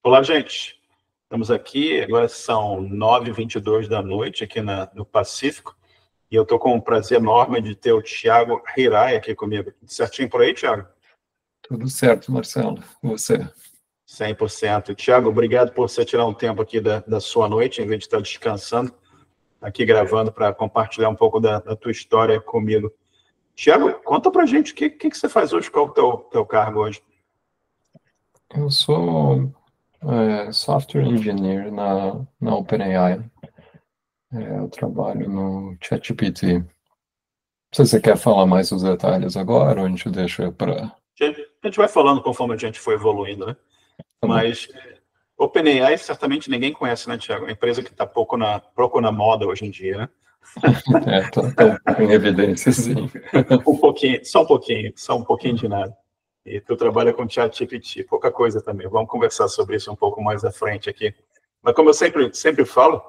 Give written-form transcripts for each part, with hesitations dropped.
Olá, gente. Estamos aqui, agora são 9h22 da noite aqui no Pacífico, e eu estou com um prazer enorme de ter o Thiago Hirai aqui comigo. Certinho por aí, Thiago? Tudo certo, Marcelo. Você? 100%. Thiago, obrigado por você tirar um tempo aqui da sua noite, em vez de estar descansando, aqui gravando para compartilhar um pouco da tua história comigo. Thiago, conta pra gente, o que você faz hoje? Qual é o teu cargo hoje? Eu sou software engineer na OpenAI. Eu trabalho no ChatGPT. Não sei se você quer falar mais dos detalhes agora ou a gente deixa para... A gente vai falando conforme a gente for evoluindo, né? Mas OpenAI certamente ninguém conhece, né, Thiago? É uma empresa que está pouco na moda hoje em dia, né? Tá um pouco em evidência, sim. Só um pouquinho de nada. E tu trabalha com ChatGPT, pouca coisa também. Vamos conversar sobre isso um pouco mais à frente aqui. Mas como eu sempre falo,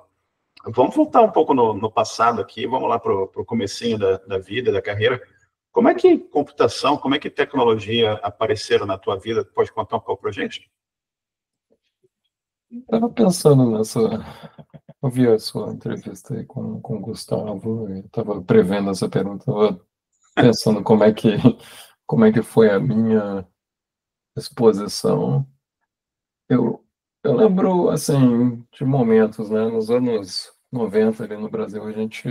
vamos voltar um pouco no passado aqui, vamos lá para o comecinho da vida, da carreira. Como é que computação, como é que tecnologia apareceram na tua vida? Pode contar um pouco para a gente? Estava pensando nessa... Eu vi a sua entrevista aí com o Gustavo e estava prevendo essa pergunta. Estava pensando como é que foi a minha exposição. Eu lembro, assim, de momentos, né? Nos anos 90, ali no Brasil, a gente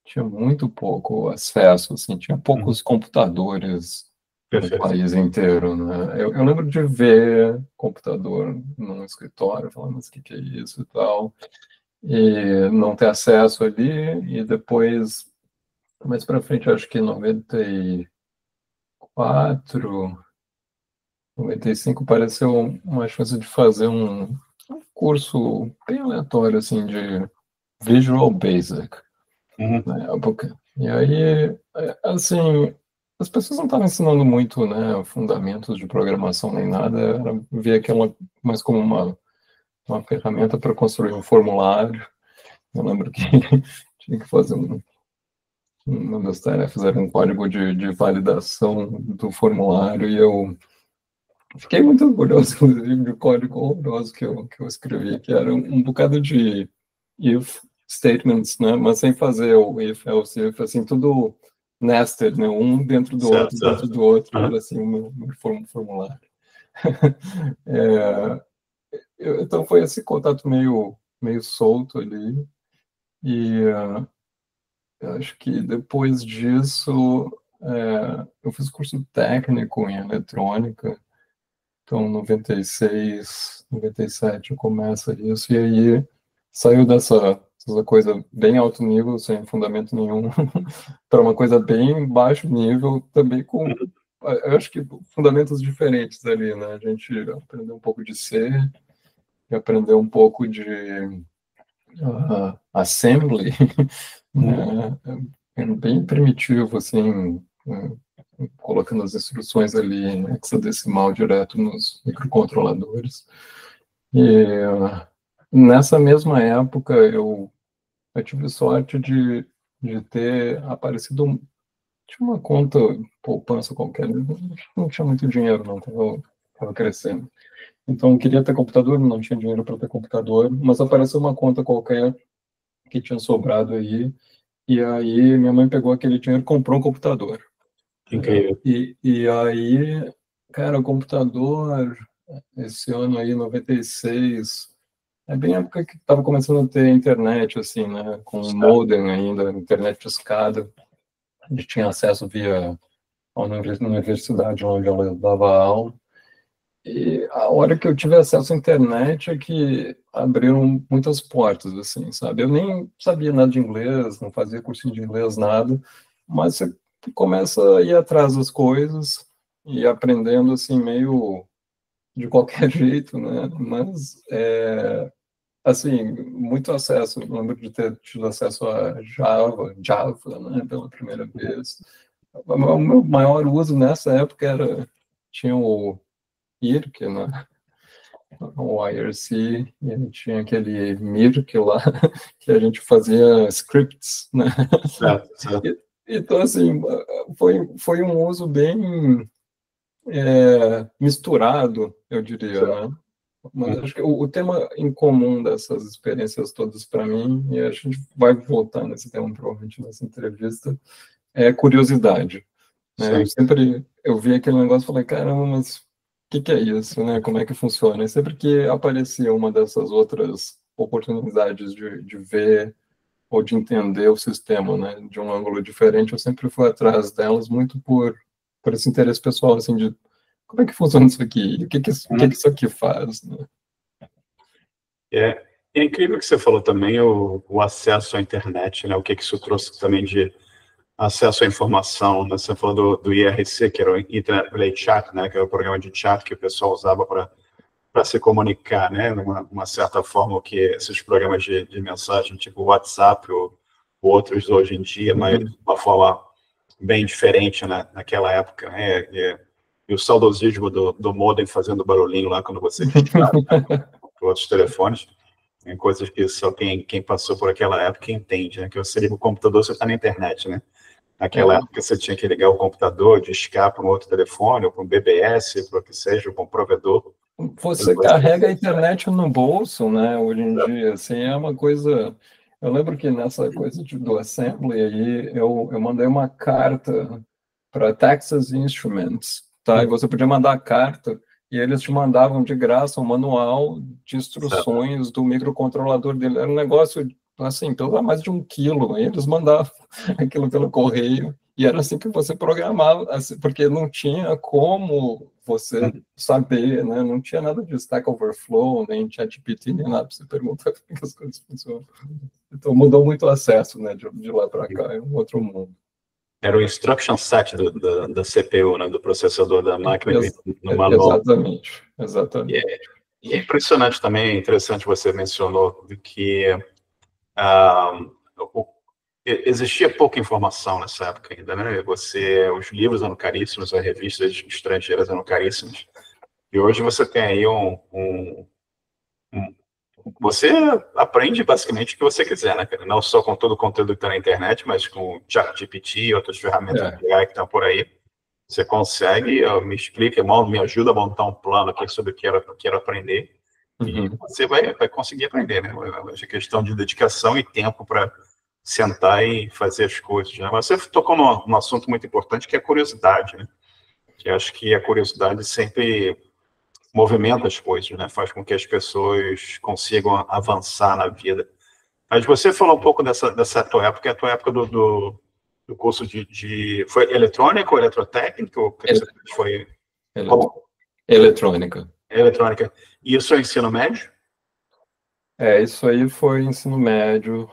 tinha muito pouco acesso, assim, tinha poucos computadores no Perfeito. país inteiro, né? Eu lembro de ver computador num escritório, falando, mas o que é isso e tal, e não ter acesso ali, e depois, mais para frente, acho que em 94, 95, pareceu uma chance de fazer um curso bem aleatório, assim, de Visual Basic, na época. E aí, assim, as pessoas não estavam ensinando muito, né, fundamentos de programação nem nada, era ver aquela mais como uma ferramenta para construir um formulário. Eu lembro que tinha que fazer uma das tarefas era um código de validação do formulário, e eu fiquei muito orgulhoso, inclusive, do código horroroso que eu escrevi, que era um bocado de if statements, né? Mas sem fazer o if, else, if, assim, tudo nested, né? Um dentro do outro, dentro do outro, era assim, o meu formulário. Então foi esse contato meio solto ali, e eu acho que depois disso eu fiz curso técnico em eletrônica. Então, 96, 97 começa isso, e aí saiu dessa coisa bem alto nível, sem fundamento nenhum, para uma coisa bem baixo nível, também com, eu acho que fundamentos diferentes ali, né? A gente aprendeu um pouco de C, e aprendeu um pouco de assembly, né? É bem primitivo, assim, colocando as instruções ali em hexadecimal direto nos microcontroladores. E nessa mesma época eu tive sorte de ter aparecido, tinha uma conta poupança qualquer, não tinha muito dinheiro, não, estava crescendo. Então eu queria ter computador, não tinha dinheiro para ter computador, mas apareceu uma conta qualquer que tinha sobrado aí, e aí minha mãe pegou aquele dinheiro e comprou um computador. Incrível. E aí, cara, o computador, esse ano aí, 96, é bem a época que estava começando a ter internet, assim, né? Com o modem ainda, internet de escada. A gente tinha acesso via a universidade onde ela dava aula. E a hora que eu tive acesso à internet é que abriram muitas portas, assim, sabe? Eu nem sabia nada de inglês, não fazia cursinho de inglês, nada, mas você começa a ir atrás das coisas e aprendendo, assim, meio de qualquer jeito, né? Mas, assim, muito acesso. Eu lembro de ter tido acesso a Java, né, pela primeira vez. O meu maior uso nessa época tinha o IRC, né? O IRC, e a gente tinha aquele Mirk lá, que a gente fazia scripts, né? Certo. Então, assim, foi um uso bem misturado, eu diria, né? Mas acho que o tema em comum dessas experiências todas para mim, e a gente vai voltar nesse tema provavelmente nessa entrevista, é curiosidade. Né? Eu vi aquele negócio e falei, caramba, mas o que é isso, né? Como é que funciona? E sempre que aparecia uma dessas outras oportunidades de ver ou de entender o sistema, né, de um ângulo diferente, eu sempre fui atrás delas muito por esse interesse pessoal, assim, de como é que funciona isso aqui? O que isso aqui faz? Né? É incrível que você falou também o acesso à internet, né? O que isso trouxe também de acesso à informação, né? Você falou do IRC, que era o Internet Relay Chat, né? Que era o programa de chat que o pessoal usava para se comunicar, né? Uma certa forma, que esses programas de mensagem, tipo WhatsApp ou outros hoje em dia, mas de uma forma bem diferente, né? Naquela época, né? E o saudosismo do modem fazendo barulhinho lá quando você digitava, né? Por outros telefones. Tem coisas que só quem passou por aquela época entende, né? Que você liga o computador, você está na internet, né? Naquela época você tinha que ligar o computador, discar para um outro telefone, ou para um BBS, para o que seja, para um provedor. Você carrega a internet no bolso, né? Hoje em dia, assim, é uma coisa... Eu lembro que nessa coisa do Assembly aí, eu mandei uma carta para Texas Instruments, tá? E você podia mandar a carta e eles te mandavam de graça um manual de instruções do microcontrolador dele. Era um negócio, assim, pelo mais de 1 quilo. E eles mandavam aquilo pelo correio. E era assim que você programava, assim, porque não tinha como você saber, né? Não tinha nada de Stack Overflow, nem ChatGPT, nem nada para você perguntar como as coisas funcionam. Então mudou muito o acesso, né? De lá para cá, é um outro mundo. Era o instruction set da CPU, né, do processador da máquina no manual. Exatamente. E é impressionante também, é interessante você mencionou que existia pouca informação nessa época ainda, né? Os livros eram caríssimos, as revistas estrangeiras eram caríssimas. E hoje você tem aí você aprende basicamente o que você quiser, né? Não só com todo o conteúdo que está na internet, mas com o ChatGPT e outras ferramentas de AI que estão por aí. Você consegue, me explica, me ajuda a montar um plano aqui sobre o que quero aprender. E você vai conseguir aprender, né? É questão de dedicação e tempo para sentar e fazer as coisas, né? Mas você tocou num assunto muito importante, que é a curiosidade, né? Que acho que a curiosidade sempre movimenta as coisas, né? Faz com que as pessoas consigam avançar na vida. Mas você falou um pouco dessa tua época, a tua época do curso foi eletrônica ou eletrotécnica? Ou foi... Eletrônica. Eletrônica. E isso é ensino médio? Isso aí foi ensino médio,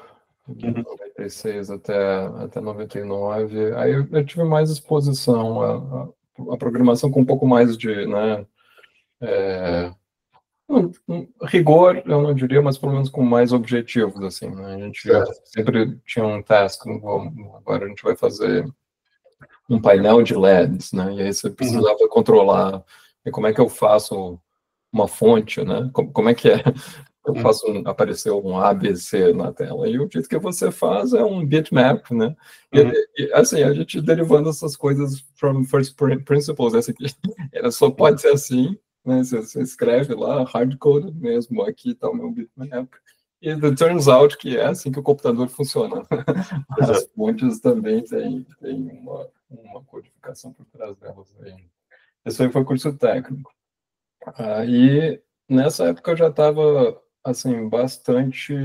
de 96 até 99. Aí eu tive mais exposição à programação com um pouco mais de, né, rigor, eu não diria, mas pelo menos com mais objetivos, assim, né? A gente sempre tinha um task, agora a gente vai fazer um painel de LEDs, né? E aí você precisava controlar, e como é que eu faço uma fonte, né? Como é que eu faço aparecer um ABC na tela? E o jeito que você faz é um bitmap, né? E assim, a gente derivando essas coisas from first principles, essa aqui, ela só pode ser assim, né? Você escreve lá, hard-coded mesmo, aqui está o meu bitmap. E it turns out que é assim que o computador funciona. As fontes também têm uma codificação por trás delas. Esse aí foi curso técnico. Aí, nessa época, eu já estava, assim, bastante...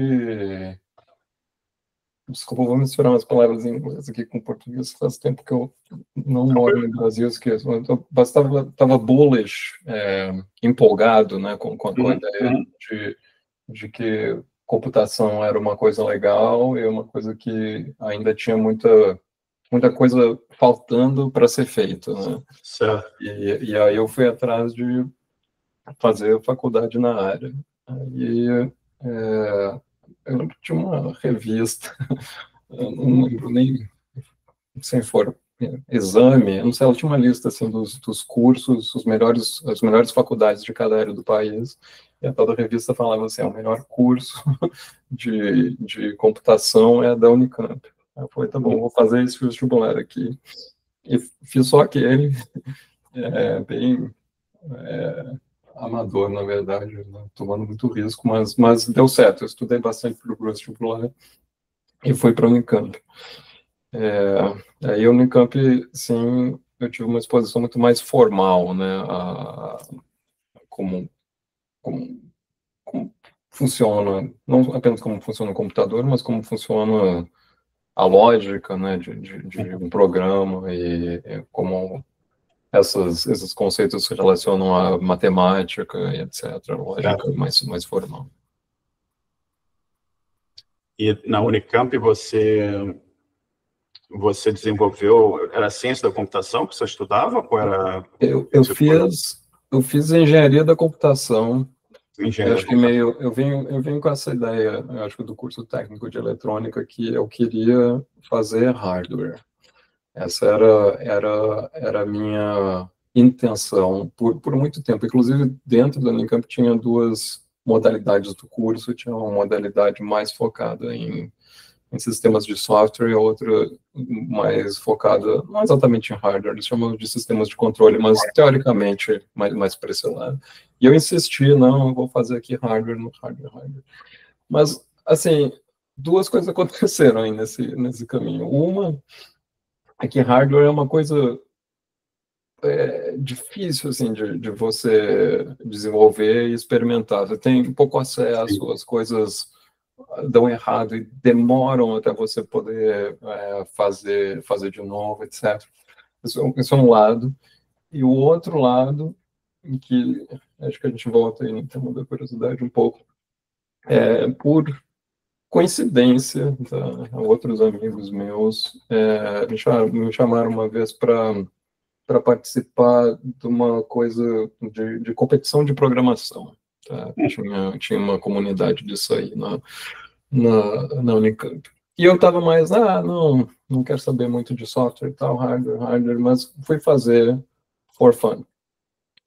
Desculpa, vou misturar umas palavras em inglês aqui com português. Faz tempo que eu não moro no Brasil, esqueço. Eu estava bullish, empolgado, né, com a ideia de que computação era uma coisa legal e uma coisa que ainda tinha muita coisa faltando para ser feita, né? E aí eu fui atrás de fazer faculdade na área. Aí eu lembro que tinha uma revista, eu não lembro nem se for exame, não sei, ela tinha uma lista assim dos cursos, as melhores faculdades de cada área do país, e a tal da revista falava assim, o melhor curso de computação é a da Unicamp. Aí eu falei, tá bom, vou fazer esse vestibular aqui. E fiz só aquele, bem amador, na verdade, né? Tomando muito risco, mas deu certo. Eu estudei bastante para o vestibular e fui para a Unicamp. Aí a Unicamp, sim, eu tive uma exposição muito mais formal, né? Como, como, como funciona, não apenas como funciona o computador, mas como funciona a lógica, né, de um programa e como esses conceitos se relacionam à matemática e etc. Lógica mais formal. E na Unicamp você desenvolveu, era ciência da computação que você estudava ou era... Eu fiz engenharia da computação. Engenharia Acho que eu venho com essa ideia, eu acho que do curso técnico de eletrônica, que eu queria fazer hardware. Essa era a minha intenção por muito tempo. Inclusive, dentro da Unicamp tinha duas modalidades do curso. Tinha uma modalidade mais focada em sistemas de software e a outra mais focada, não exatamente em hardware, eles chamam de sistemas de controle, mas teoricamente mais para esse lado. E eu insisti, não, eu vou fazer aqui hardware. Mas, assim, duas coisas aconteceram aí nesse caminho. Uma é que hardware é uma coisa difícil, assim, de você desenvolver e experimentar. Você tem pouco acesso, as coisas dão errado e demoram até você poder fazer de novo, etc. Isso é um lado. E o outro lado, em que acho que a gente volta aí no tema da curiosidade um pouco, por coincidência, tá? Outros amigos meus me chamaram uma vez para participar de uma coisa de competição de programação. Tá? Tinha uma comunidade disso aí na Unicamp. E eu estava mais, não quero saber muito de software e tal, hardware, mas fui fazer for fun.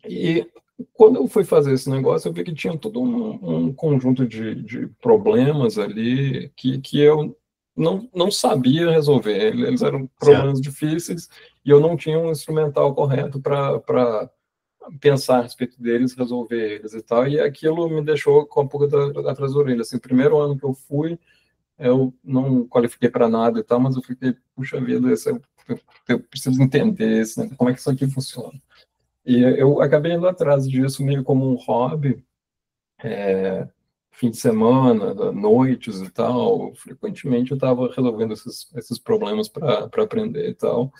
E quando eu fui fazer esse negócio, eu vi que tinha todo um conjunto de problemas ali que eu não sabia resolver. Eles eram problemas difíceis e eu não tinha um instrumental correto para pensar a respeito deles, resolver eles e tal. E aquilo me deixou com a pulga atrás da orelha. Assim, o primeiro ano que eu fui, eu não qualifiquei para nada e tal, mas eu fiquei, puxa vida, eu preciso entender como é que isso aqui funciona. E eu acabei indo atrás disso meio como um hobby, fim de semana, noites e tal. Frequentemente eu estava resolvendo esses problemas para aprender e tal.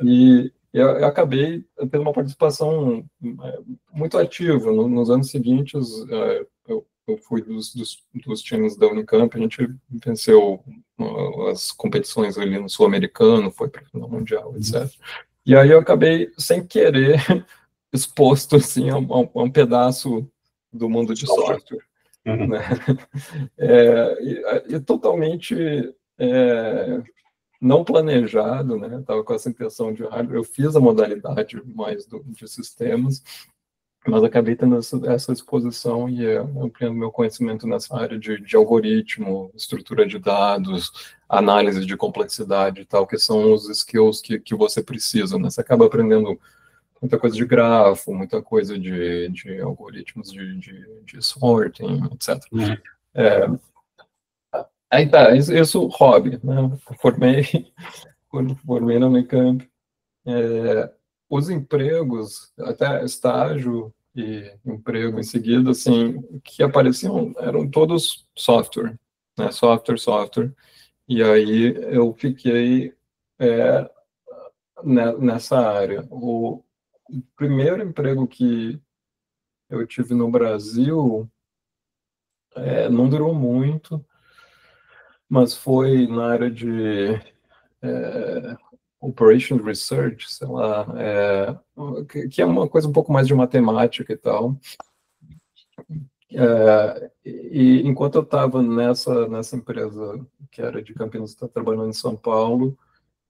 E eu acabei tendo uma participação muito ativa. Nos anos seguintes, eu fui dos times da Unicamp, a gente venceu as competições ali no Sul-Americano, foi para o final mundial, etc. E aí eu acabei, sem querer, exposto assim, a um pedaço do mundo de software. Né? E totalmente não planejado, né? Estava com essa intenção de hardware. Eu fiz a modalidade mais de sistemas, mas acabei tendo essa exposição e ampliando meu conhecimento nessa área de algoritmo, estrutura de dados, análise de complexidade e tal, que são os skills que você precisa, né? Você acaba aprendendo muita coisa de grafo, muita coisa de algoritmos de sorting, etc. Aí tá, isso hobby, né? Quando formei na Unicamp, os empregos, até estágio e emprego em seguida, assim, que apareciam eram todos software, né? Software. E aí eu fiquei nessa área. O primeiro emprego que eu tive no Brasil não durou muito, mas foi na área de Operation Research, sei lá, que é uma coisa um pouco mais de matemática e tal. E enquanto eu estava nessa empresa que era de Campinas, está trabalhando em São Paulo,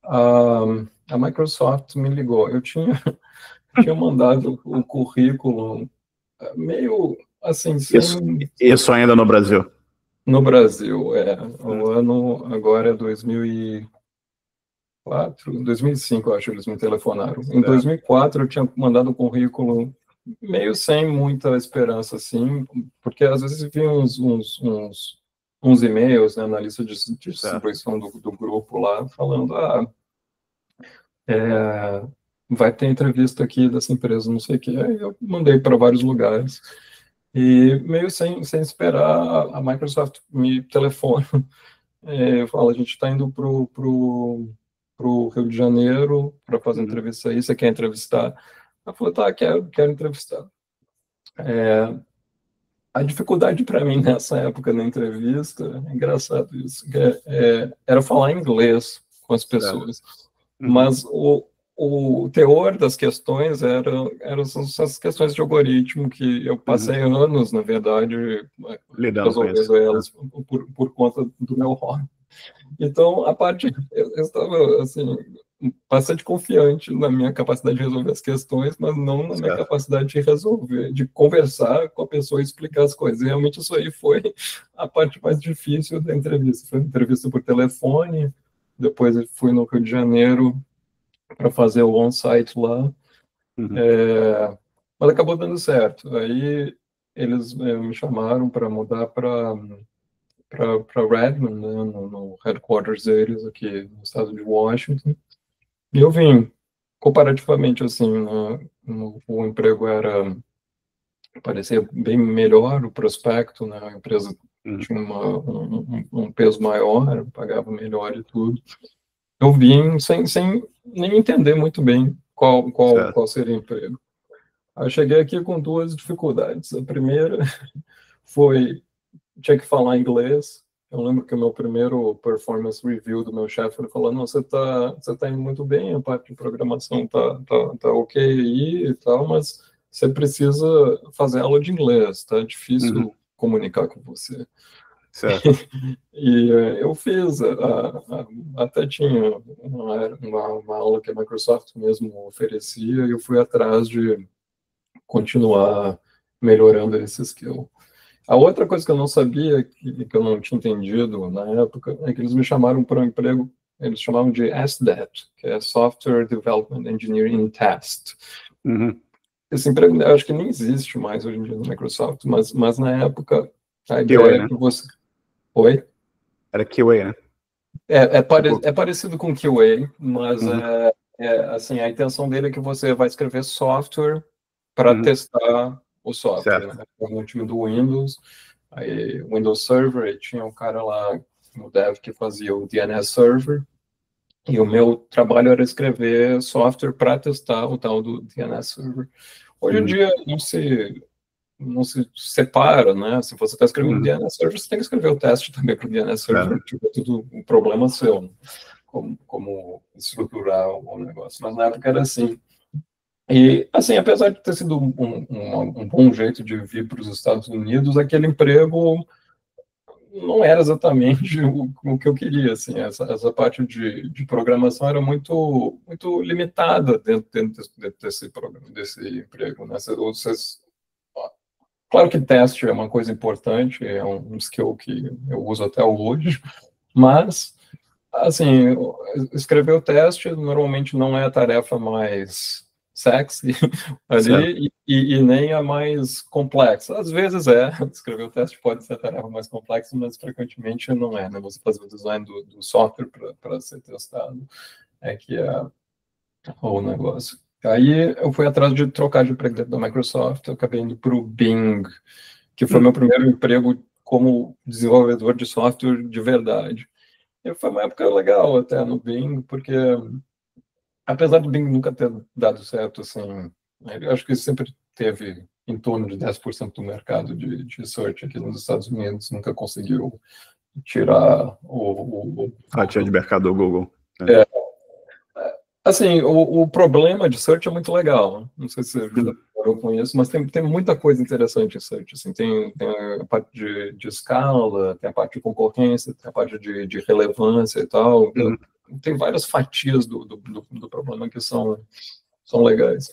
a Microsoft me ligou. Eu tinha mandado o currículo meio assim, Isso ainda no Brasil? No Brasil, o ano agora é 2004, 2005, eu acho, eles me telefonaram. Em 2004, eu tinha mandado um currículo meio sem muita esperança, assim, porque às vezes vi uns e-mails, né, na lista de distribuição do grupo lá, falando, vai ter entrevista aqui dessa empresa, não sei o quê. Aí eu mandei para vários lugares. E meio sem esperar, a Microsoft me telefona. Fala, a gente está indo pro Rio de Janeiro para fazer entrevista aí, você quer entrevistar? Eu falei, tá, quero entrevistar. A dificuldade para mim nessa época na entrevista, é engraçado isso, era falar inglês com as pessoas. Mas o teor das questões eram essas questões de algoritmo que eu passei anos, na verdade, resolvendo elas por conta do meu hobby. Então, a parte, eu estava, assim, bastante confiante na minha capacidade de resolver as questões, mas não na minha capacidade de resolver, de conversar com a pessoa e explicar as coisas. E realmente isso aí foi a parte mais difícil da entrevista. Foi uma entrevista por telefone, depois eu fui no Rio de Janeiro para fazer o on-site lá, mas acabou dando certo. Aí eles me chamaram para mudar para Redmond, né, no headquarters deles aqui no estado de Washington. E eu vim, comparativamente assim, o emprego parecia bem melhor, o prospecto, né, a empresa tinha um peso maior, pagava melhor e tudo. Eu vim sem nem entender muito bem qual seria o emprego. Aí eu cheguei aqui com duas dificuldades. A primeira foi, tinha que falar inglês. Eu lembro que o meu primeiro performance review do meu chefe, ele falou, não, você tá indo muito bem, a parte de programação tá ok aí e tal, mas você precisa fazer aula de inglês, tá difícil comunicar com você. Certo. E eu fiz, até tinha uma aula que a Microsoft mesmo oferecia, e eu fui atrás de continuar melhorando esse skill. A outra coisa que eu não sabia, que eu não tinha entendido na época, é que eles me chamaram para um emprego, eles chamavam de SDET, que é Software Development Engineering Test. Esse emprego, eu acho que nem existe mais hoje em dia na Microsoft, mas na época, a ideia é que você... Oi? Era QA, né? É parecido com QA, mas assim, a intenção dele é que você vai escrever software para testar o software, né? No time do Windows, aí Windows Server, aí tinha um cara lá no dev que fazia o DNS Server, e o meu trabalho era escrever software para testar o tal do DNS Server. Hoje em dia não se separa, né? Se você está escrevendo DNS Server, você tem que escrever o teste também para o DNS Server, tipo, é tudo um problema seu, né? Como estruturar o negócio. Mas na época era assim. E, assim, apesar de ter sido um bom jeito de vir para os Estados Unidos, aquele emprego não era exatamente o que eu queria, assim, essa parte de programação era muito limitada dentro desse emprego, né? Claro que teste é uma coisa importante, é um skill que eu uso até hoje, mas, assim, escrever o teste normalmente não é a tarefa mais sexy ali e nem a mais complexa. Às vezes escrever o teste pode ser a tarefa mais complexa, mas frequentemente não é, né? Você fazer o design do software para ser testado que é o negócio. Aí eu fui atrás de trocar de emprego dentro da Microsoft, eu acabei indo para o Bing, que foi meu primeiro emprego como desenvolvedor de software de verdade. E foi uma época legal até no Bing, porque apesar do Bing nunca ter dado certo, assim, eu acho que sempre teve em torno de 10% do mercado de search aqui nos Estados Unidos, nunca conseguiu tirar a fatia de mercado do Google. Assim, o problema de search é muito legal. Não sei se você já parou com isso, mas tem muita coisa interessante em search. Assim, tem a parte de escala, tem a parte de concorrência, tem a parte de relevância e tal. Tem várias fatias do problema que são legais.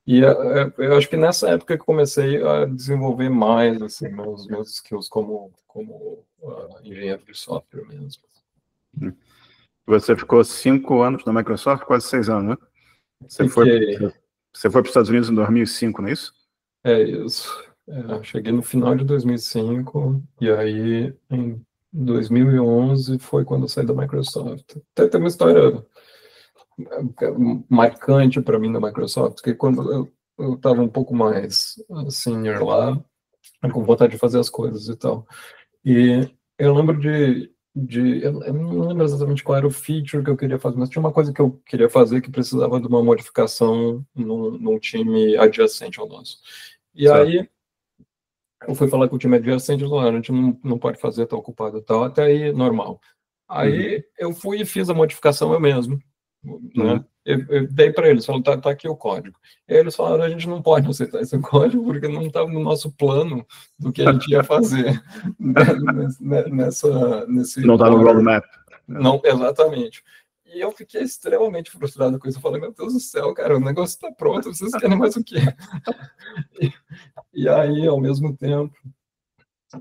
E eu acho que nessa época que comecei a desenvolver mais assim, meus skills como engenheiro de software mesmo. Você ficou 5 anos na Microsoft, quase 6 anos, né? Você foi para os Estados Unidos em 2005, não é isso? É isso. Cheguei no final de 2005 e aí em 2011 foi quando eu saí da Microsoft. Até tem uma história marcante para mim da Microsoft, que quando eu estava um pouco mais senior lá, com vontade de fazer as coisas e tal. E eu lembro eu não lembro exatamente qual era o feature que eu queria fazer, mas tinha uma coisa que eu queria fazer que precisava de uma modificação num time adjacente ao nosso. E Certo. aí eu fui falar com o time adjacente, eles falaram, a gente não pode fazer, tá ocupado e tal, até aí normal. Uhum. Aí eu fui e fiz a modificação eu mesmo, né? Uhum. Eu dei para eles, falaram, tá aqui o código. E aí eles falaram, a gente não pode aceitar esse código porque não estava no nosso plano do que a gente ia fazer nesse Não está no quarter. roadmap. Não, exatamente. E eu fiquei extremamente frustrado com isso. Eu falei, meu Deus do céu, cara, o negócio está pronto, vocês querem mais o quê? E aí, ao mesmo tempo,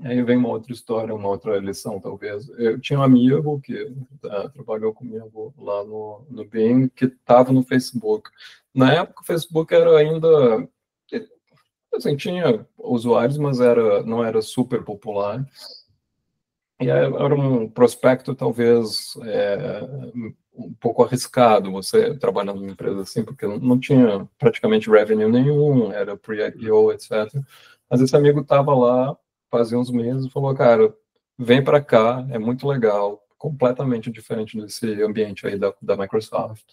aí vem uma outra história, uma outra lição, talvez. Eu tinha um amigo que trabalhou comigo lá no Bing, que estava no Facebook. Na época, o Facebook era ainda... Assim, tinha usuários, mas não era super popular. E era um prospecto, talvez, um pouco arriscado você trabalhar numa empresa assim, porque não tinha praticamente revenue nenhum, era pre-IPO, etc. Mas esse amigo estava lá fazia uns meses e falou, cara, vem para cá, é muito legal, completamente diferente desse ambiente aí da Microsoft.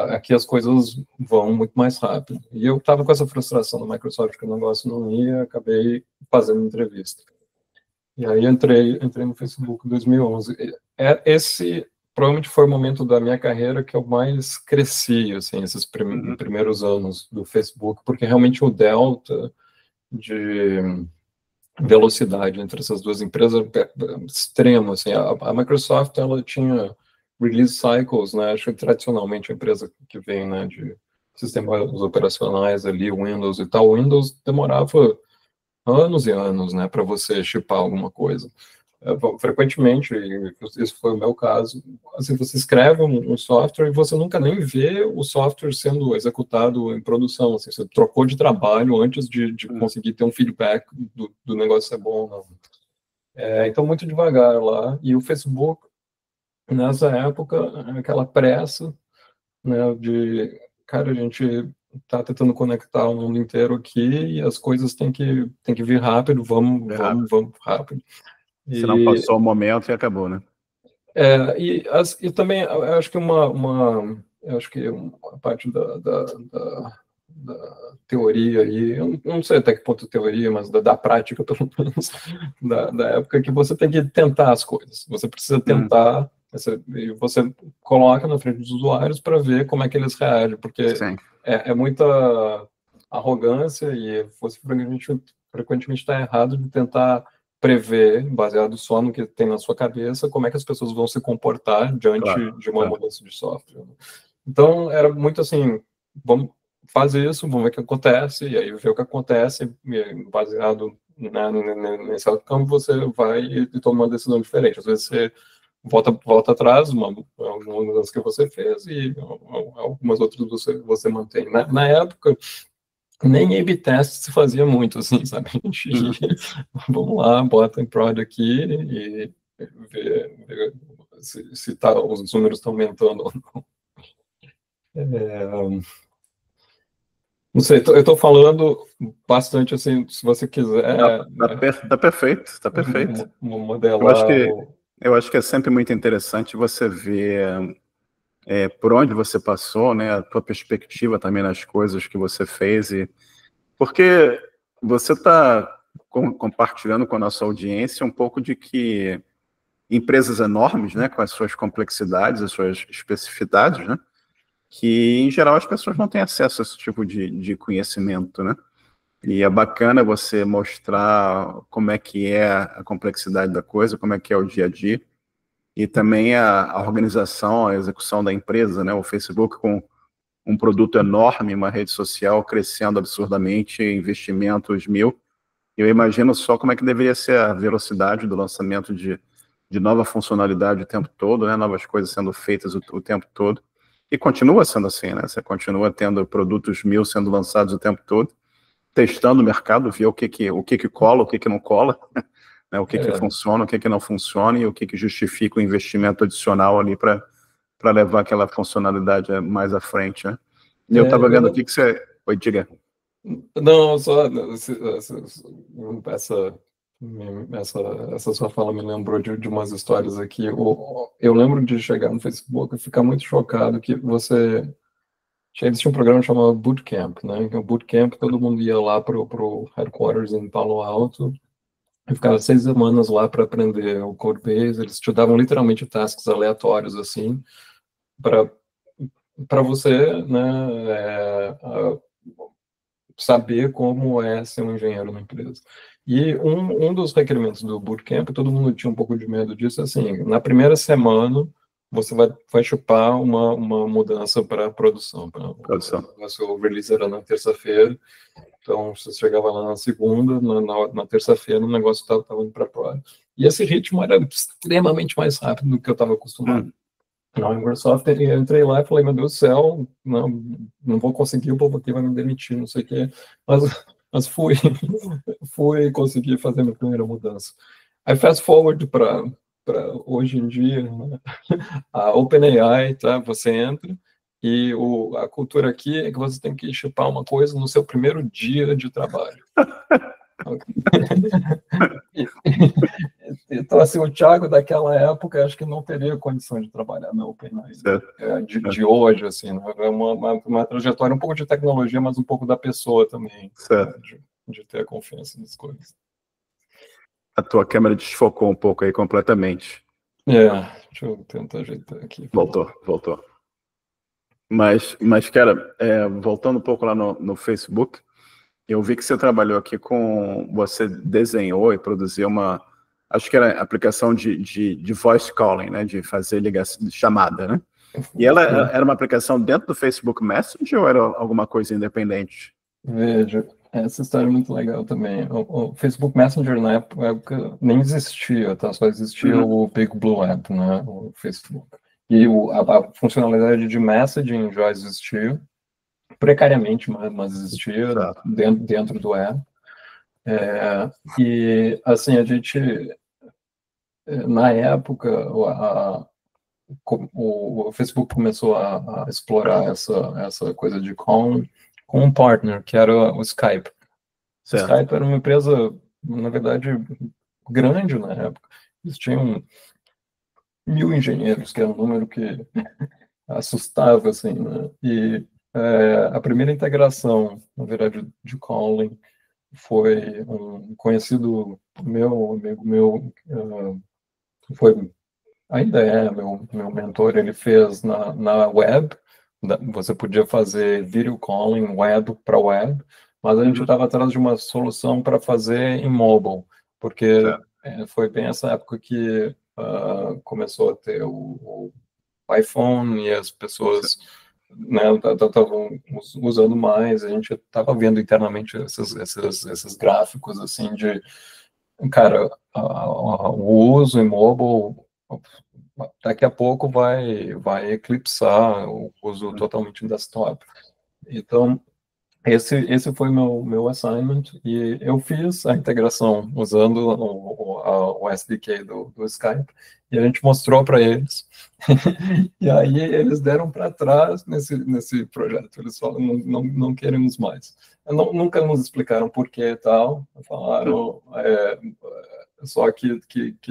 Aqui as coisas vão muito mais rápido. E eu estava com essa frustração da Microsoft que o negócio não ia, acabei fazendo entrevista. E aí entrei no Facebook em 2011. Esse provavelmente foi o momento da minha carreira que eu mais cresci, assim, esses primeiros anos do Facebook, porque realmente o delta de velocidade entre essas duas empresas é extremo, assim. A Microsoft, ela tinha release cycles, né? Acho que tradicionalmente a empresa que vem, né, de sistemas operacionais ali, Windows e tal, o Windows demorava anos e anos, né, para você shippar alguma coisa. Frequentemente, e isso foi o meu caso, assim, você escreve um software e você nunca nem vê o software sendo executado em produção, assim, você trocou de trabalho antes de conseguir ter um feedback do negócio ser bom ou não. Então, muito devagar lá, e o Facebook, nessa época, aquela pressa, né, cara, a gente está tentando conectar o mundo inteiro aqui e as coisas têm que vir rápido, vamos rápido. Se não E, passou o momento e acabou, né? e também, eu acho que eu acho que uma parte da teoria aí, eu não sei até que ponto é teoria, mas da prática, pelo menos, da época, que você tem que tentar as coisas. Você precisa tentar, você coloca na frente dos usuários para ver como é que eles reagem, porque Sim. é muita arrogância e você frequentemente está errado de tentar prever, baseado só no que tem na sua cabeça, como é que as pessoas vão se comportar diante de uma mudança de software. Então, era muito assim, vamos fazer isso, vamos ver o que acontece, e aí ver o que acontece, baseado, né, nesse outcome, você vai e toma uma decisão diferente. Às vezes você volta atrás, algumas mudanças que você fez, e algumas outras você mantém. Na época, nem A/B test se fazia muito, assim, sabe? A gente vamos lá, bota em prod aqui e ver se os números estão aumentando ou não. Não sei, eu estou falando bastante, assim, se você quiser... Tá perfeito, tá perfeito. Modelar eu acho que é sempre muito interessante você ver por onde você passou, né, a tua perspectiva também nas coisas que você fez, porque você está compartilhando com a nossa audiência um pouco de que empresas enormes, né, com as suas complexidades, as suas especificidades, né, que em geral as pessoas não têm acesso a esse tipo de conhecimento, né? E é bacana você mostrar como é que é a complexidade da coisa, como é que é o dia a dia, e também a organização, a execução da empresa, né? O Facebook com um produto enorme, uma rede social crescendo absurdamente, investimentos mil. Eu imagino só como é que deveria ser a velocidade do lançamento de nova funcionalidade o tempo todo, né? Novas coisas sendo feitas o tempo todo. E continua sendo assim, né? Você continua tendo produtos mil sendo lançados o tempo todo. testando o mercado, ver o que cola, o que não cola, né? O que funciona, o que não funciona, e o que justifica o investimento adicional ali para levar aquela funcionalidade mais à frente, né? E eu estava vendo aqui que você... Oi, diga. Não, só essa sua fala me lembrou de umas histórias aqui. Eu lembro de chegar no Facebook e ficar muito chocado que existia um programa chamado Bootcamp, né? Que o Bootcamp, todo mundo ia lá pro headquarters em Palo Alto e ficava 6 semanas lá para aprender o Codebase. Eles te davam literalmente tasks aleatórios, assim, para você, né, saber como é ser um engenheiro na empresa. E um dos requerimentos do Bootcamp, todo mundo tinha um pouco de medo disso, assim, na primeira semana você vai chupar uma mudança para produção. O seu release era na terça-feira, então você chegava lá na segunda, na terça-feira o negócio estava indo para a prova. E esse ritmo era extremamente mais rápido do que eu estava acostumado. Na Microsoft, eu entrei lá e falei, meu Deus do céu, não vou conseguir, o povo aqui vai me demitir, não sei o quê. Mas fui conseguir fazer minha primeira mudança. Aí, fast forward para hoje em dia, né? A OpenAI, tá? Você entra e a cultura aqui é que você tem que chipar uma coisa no seu primeiro dia de trabalho. Então, assim, o Thiago daquela época, acho que não teria condição de trabalhar na OpenAI, de hoje, assim, né? É uma trajetória um pouco de tecnologia, mas um pouco da pessoa também, né? de ter confiança nas coisas. A tua câmera desfocou um pouco aí completamente. Deixa eu tentar ajeitar aqui. Voltou. Mas cara, voltando um pouco lá no Facebook, eu vi que você trabalhou aqui você desenhou e produziu acho que era aplicação de voice calling, né? De fazer ligação, de chamada, né? E ela era uma aplicação dentro do Facebook Messenger ou era alguma coisa independente? Veja, essa história é muito legal também. O Facebook Messenger, na época, nem existia, tá? Só existia o Big Blue App, né? O Facebook. E a funcionalidade de messaging já existia, precariamente, mas existia dentro do app. E, assim, a gente, na época, o Facebook começou a explorar essa coisa de calling com um partner, que era o Skype. O Skype era uma empresa, na verdade, grande na época. Eles tinham 1.000 engenheiros, que era um número que assustava, assim, né? E a primeira integração, na verdade, de calling foi um conhecido meu, amigo meu, ainda é meu mentor, ele fez na web, você podia fazer video calling web para web, mas a gente estava atrás de uma solução para fazer em mobile, porque foi bem essa época que começou a ter o iPhone e as pessoas, né, estavam usando mais, a gente estava vendo internamente esses gráficos assim de, cara, o uso em mobile daqui a pouco vai eclipsar o uso totalmente em desktop. Então, esse foi meu assignment, e eu fiz a integração usando o SDK do Skype, e a gente mostrou para eles. E aí eles deram para trás nesse projeto. Eles falaram, não queremos mais. Nunca nos explicaram por que e tal. Falaram só que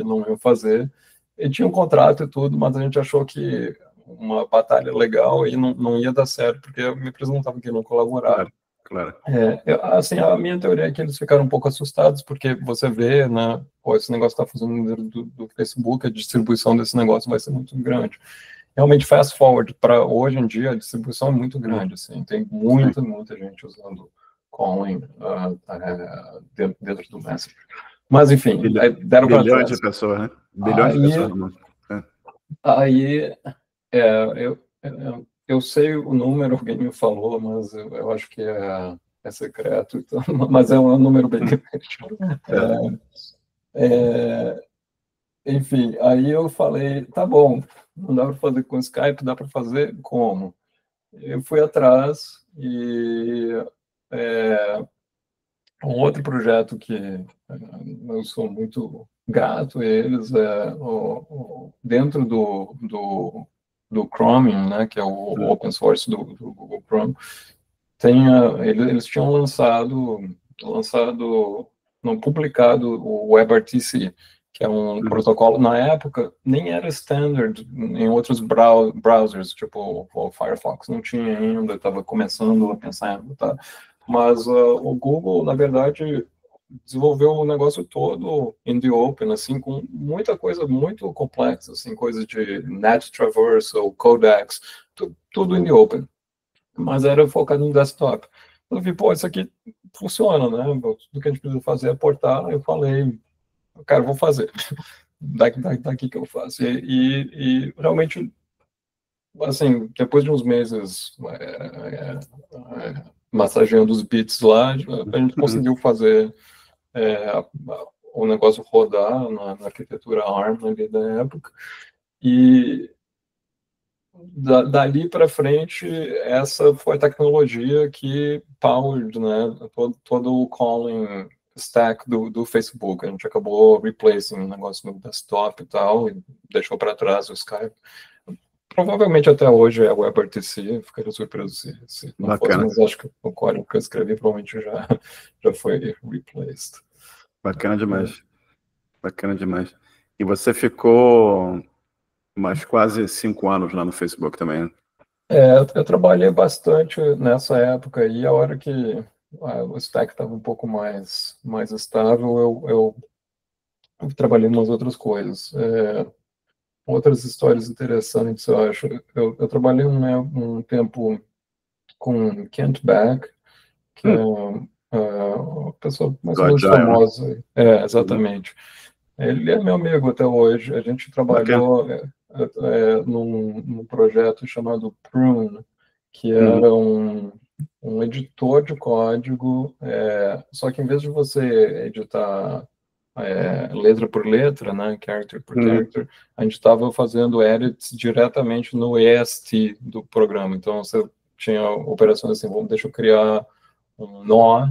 não iam fazer. E tinha um contrato e tudo, mas a gente achou que uma batalha legal e não ia dar certo, porque a minha empresa não estava querendo colaborar. Claro. Assim, a minha teoria é que eles ficaram um pouco assustados, porque você vê, né, esse negócio está funcionando do Facebook, a distribuição desse negócio vai ser muito grande. Realmente, fast forward, para hoje em dia, a distribuição é muito grande, assim, tem muita gente usando calling dentro do Messenger. Mas, enfim, deram para trás. Bilhões de pessoas, né? Bilhões de pessoas no mundo. Aí, eu sei o número, alguém me falou, mas eu acho que é secreto, então, mas é um número bem grande. Enfim, aí eu falei, tá bom, não dá para fazer com Skype, dá para fazer como? Eu fui atrás e Um outro projeto que eu sou muito grato a eles é dentro do Chromium, né, que é o open source do Google Chrome, eles tinham não publicado o WebRTC, que é um protocolo, na época, nem era standard em outros browsers, tipo o Firefox, não tinha ainda, estava começando a pensar em botar. Mas o Google, na verdade, desenvolveu o negócio todo in the open, assim, com muita coisa muito complexa, assim, coisas de net traversal, codecs, tudo in the open. Mas era focado no desktop. Eu vi, pô, isso aqui funciona, né? Tudo que a gente precisa fazer é portar. Eu falei, cara, eu vou fazer. Daqui que eu faço. E realmente, assim, depois de uns meses massageando os bits lá, a gente conseguiu fazer o negócio rodar na arquitetura ARM ali da época. E dali para frente, essa foi a tecnologia que powered, né, todo o calling stack do Facebook. A gente acabou replacing o negócio no desktop e tal, e deixou para trás o Skype. Provavelmente até hoje é WebRTC, ficaria surpreso se não fosse, mas acho que o código que eu escrevi provavelmente já foi replaced. Bacana demais. Bacana demais. E você ficou mais quase 5 anos lá no Facebook também, né? Eu trabalhei bastante nessa época e a hora que o stack estava um pouco mais estável, eu trabalhei em umas outras coisas. Outras histórias interessantes, eu acho. Eu trabalhei um tempo com Kent Beck, que é uma pessoa mais ou menos famosa. Exatamente. Ele é meu amigo até hoje. A gente trabalhou num projeto chamado Prune, que era um editor de código, só que em vez de você editar letra por letra, né, character por character, a gente estava fazendo edits diretamente no EST do programa. Então, você tinha operações assim, deixa eu criar um nó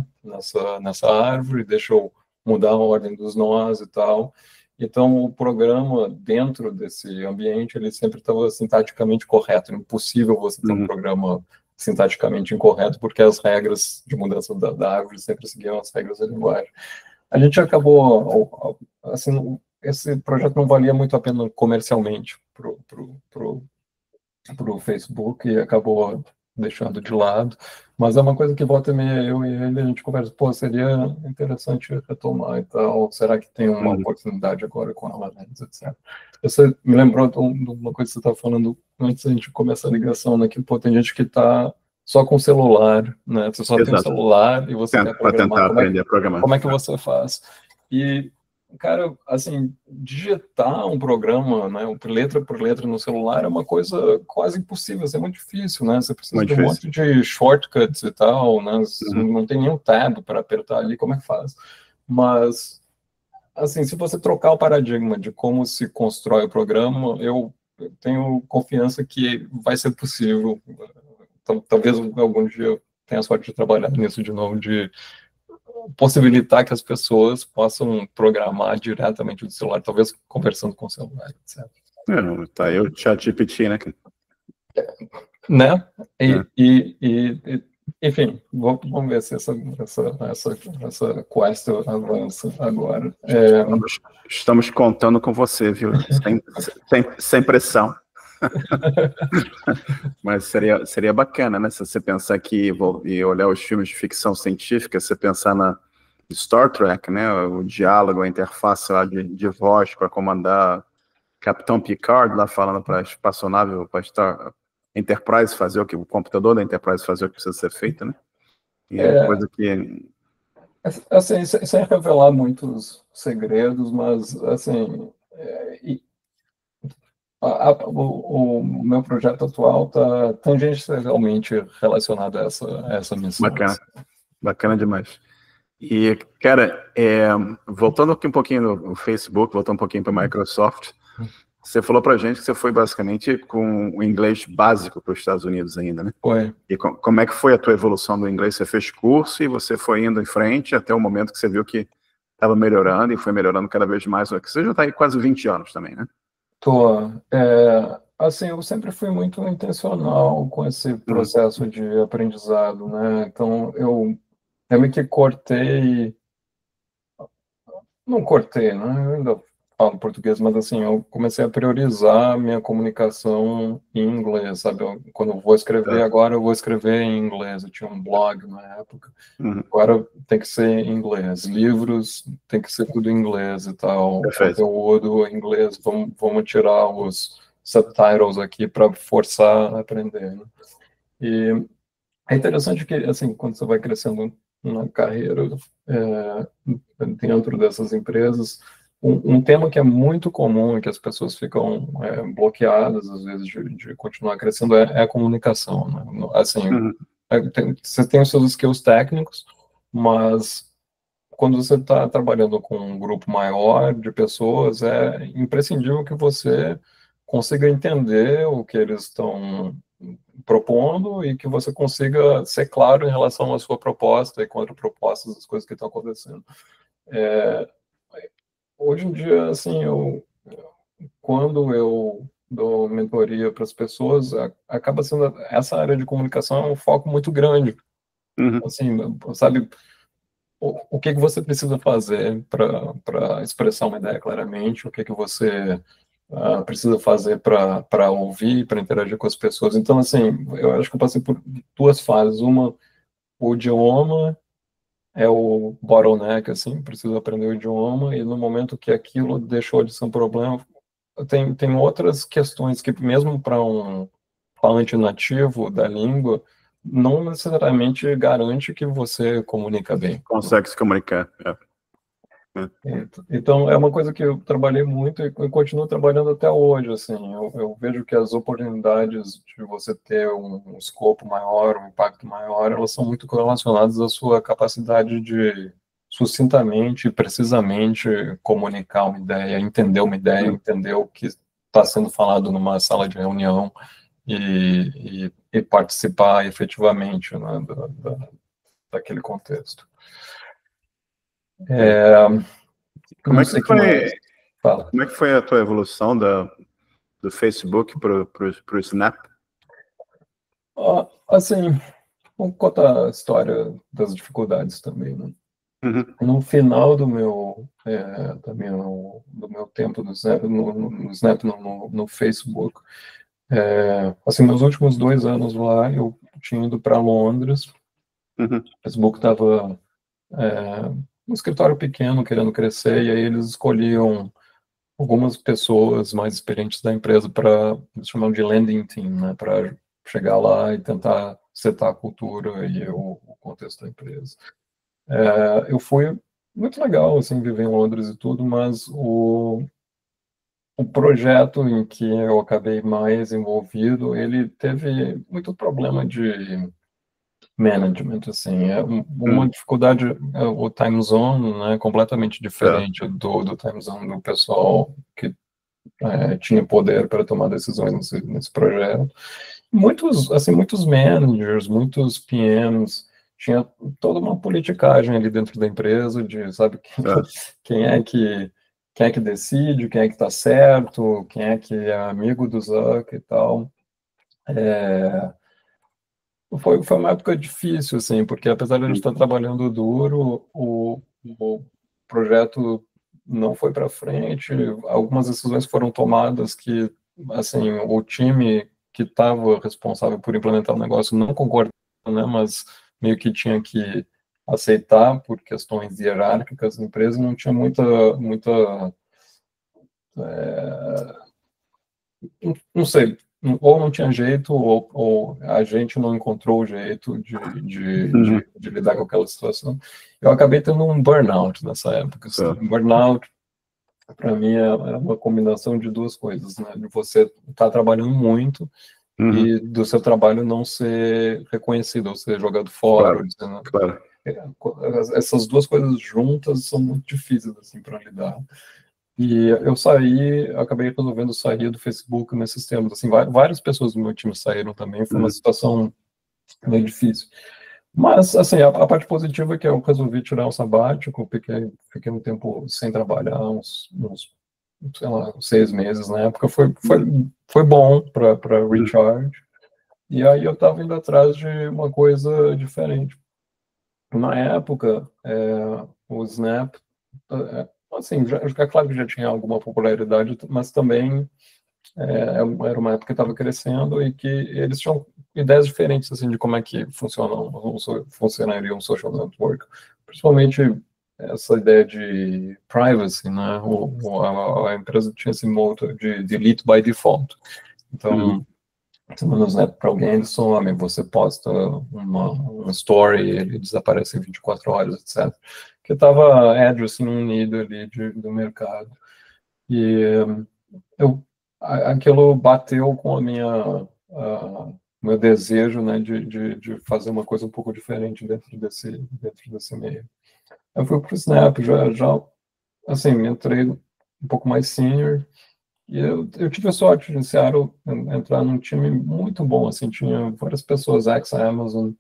nessa árvore, deixa eu mudar a ordem dos nós e tal. Então, o programa, dentro desse ambiente, ele sempre estava sintaticamente correto. É impossível você ter um programa sintaticamente incorreto, porque as regras de mudança da árvore sempre seguiam as regras da linguagem. A gente acabou, assim, esse projeto não valia muito a pena comercialmente pro Facebook e acabou deixando de lado, mas é uma coisa que volta e meia eu e ele, a gente conversa, pô, seria interessante retomar e tal, será que tem uma oportunidade agora com a LaLens, etc. Você me lembrou de uma coisa que você estava falando antes da gente começar a ligação, né, que, pô, tem gente que está só com celular, né, você só tem um celular e você quer programar, aprender a programar. Como é que você faz? E cara, assim, digitar um programa, né, letra por letra no celular é uma coisa quase impossível, é muito difícil, né? Você precisa de um monte de shortcuts e tal, né? Não tem nenhum tab para apertar ali, como é que faz? Mas, assim, se você trocar o paradigma de como se constrói o programa, eu tenho confiança que vai ser possível. Então, talvez algum dia eu tenha a sorte de trabalhar nisso de novo, de possibilitar que as pessoas possam programar diretamente do celular, talvez conversando com o celular, etc. Tá aí o ChatGPT, né? Né? Enfim, vamos ver se essa quest avança agora. Estamos contando com você, viu? Sem pressão. Mas seria bacana, né? Se você pensar aqui e olhar os filmes de ficção científica, você pensar na Star Trek, né? O diálogo, a interface lá de voz para comandar Capitão Picard lá falando para a espaçonave, para a Enterprise fazer o que o computador da Enterprise fazer o que precisa ser feito, né? E é coisa que assim, sem revelar muitos segredos, mas assim o meu projeto atual está tangencialmente relacionado a essa missão. Bacana demais. E, cara, voltando aqui um pouquinho no Facebook, voltando um pouquinho para a Microsoft, Você falou pra gente que você foi basicamente com o inglês básico para os Estados Unidos ainda, né? Foi. E como é que foi a tua evolução do inglês? Você fez curso e você foi indo em frente até o momento que você viu que estava melhorando e foi melhorando cada vez mais. Você já está aí quase 20 anos também, né? Tô. Assim, eu sempre fui muito intencional com esse processo de aprendizado, né? Então, eu meio que cortei, não cortei, né? Eu ainda falo português, mas assim, eu comecei a priorizar minha comunicação em inglês, sabe? Quando eu vou escrever agora, eu vou escrever em inglês. Eu tinha um blog na época. Agora tem que ser em inglês. Livros tem que ser tudo em inglês e tal. Perfeito. Conteúdo em inglês. Vamos tirar os subtitles aqui para forçar a aprender, né? E é interessante que, assim, quando você vai crescendo na carreira, dentro dessas empresas, um tema que é muito comum e que as pessoas ficam bloqueadas, às vezes, de continuar crescendo é a comunicação, né? Assim, você tem os seus skills técnicos, mas quando você está trabalhando com um grupo maior de pessoas, é imprescindível que você consiga entender o que eles estão propondo e que você consiga ser claro em relação à sua proposta e contra-propostas, as coisas que estão acontecendo. Hoje em dia, assim, quando eu dou mentoria para as pessoas, acaba sendo essa área de comunicação é um foco muito grande. Assim, sabe, o que você precisa fazer para expressar uma ideia claramente, o que você precisa fazer para ouvir, para interagir com as pessoas. Então, assim, eu acho que eu passei por duas fases. Uma, o idioma é o bottleneck, assim, preciso aprender o idioma, e no momento que aquilo deixou de ser um problema, tem outras questões que, mesmo para um falante nativo da língua, não necessariamente garante que você comunica bem. Consegue se comunicar. Então, é uma coisa que eu trabalhei muito e continuo trabalhando até hoje, assim, eu vejo que as oportunidades de você ter um escopo maior, um impacto maior, elas são muito correlacionadas à sua capacidade de sucintamente e precisamente comunicar uma ideia, entender o que está sendo falado numa sala de reunião e participar efetivamente, né, daquele contexto. Como é que foi, Fala. como é que foi a tua evolução do Facebook para o Snap? Assim, vamos contar a história das dificuldades também, né? No final do meu tempo no Snap, no Facebook, assim, meus últimos 2 anos lá, eu tinha ido para Londres. O Facebook estava um escritório pequeno, querendo crescer, e aí eles escolhiam algumas pessoas mais experientes da empresa para, eles chamam de landing team, né, para chegar lá e tentar setar a cultura e o contexto da empresa. Eu fui muito legal, assim, viver em Londres e tudo, mas o projeto em que eu acabei mais envolvido, ele teve muito problema de management, assim, uma dificuldade, o time zone, né, completamente diferente do time zone do pessoal que tinha poder para tomar decisões nesse projeto. Muitos managers, muitos PMs, tinha toda uma politicagem ali dentro da empresa de, sabe, quem é que decide, quem é que está certo, quem é que é amigo do Zuck e tal. Foi uma época difícil, assim, porque apesar de a gente estar trabalhando duro, o projeto não foi para frente, algumas decisões foram tomadas que, assim, o time que estava responsável por implementar o negócio não concordou, né, mas meio que tinha que aceitar por questões hierárquicas da empresa, não tinha muita não sei, ou não tinha jeito, ou a gente não encontrou o jeito de lidar com aquela situação. Eu acabei tendo um burnout nessa época. Assim. Burnout, para mim, é uma combinação de duas coisas, né? De você estar trabalhando muito e do seu trabalho não ser reconhecido, ou ser jogado fora. Essas duas coisas juntas são muito difíceis assim, para lidar. E eu acabei resolvendo sair do Facebook nesses tempos, assim, várias pessoas do meu time saíram também, foi uma situação meio difícil. Mas, assim, a parte positiva é que eu resolvi tirar um sabático, fiquei um tempo sem trabalhar, sei lá, 6 meses na época, foi bom para recharge, e aí eu estava indo atrás de uma coisa diferente. Na época, o Snap, assim, é claro que já tinha alguma popularidade, mas também era uma época que estava crescendo e que eles tinham ideias diferentes assim de como é que funcionaria um social network, principalmente essa ideia de privacy, né? A empresa tinha esse modo de delete by default. Então, você manda um snap para alguém, ele some, você posta uma story, ele desaparece em 24 horas, etc. Que estava addressing um need ali do mercado. E aquilo bateu com meu desejo, né, de fazer uma coisa um pouco diferente dentro desse meio. Eu fui para o Snap, já assim, entrei um pouco mais senior, e eu tive a sorte de, em Seattle, entrar num time muito bom, assim, tinha várias pessoas ex-Amazon,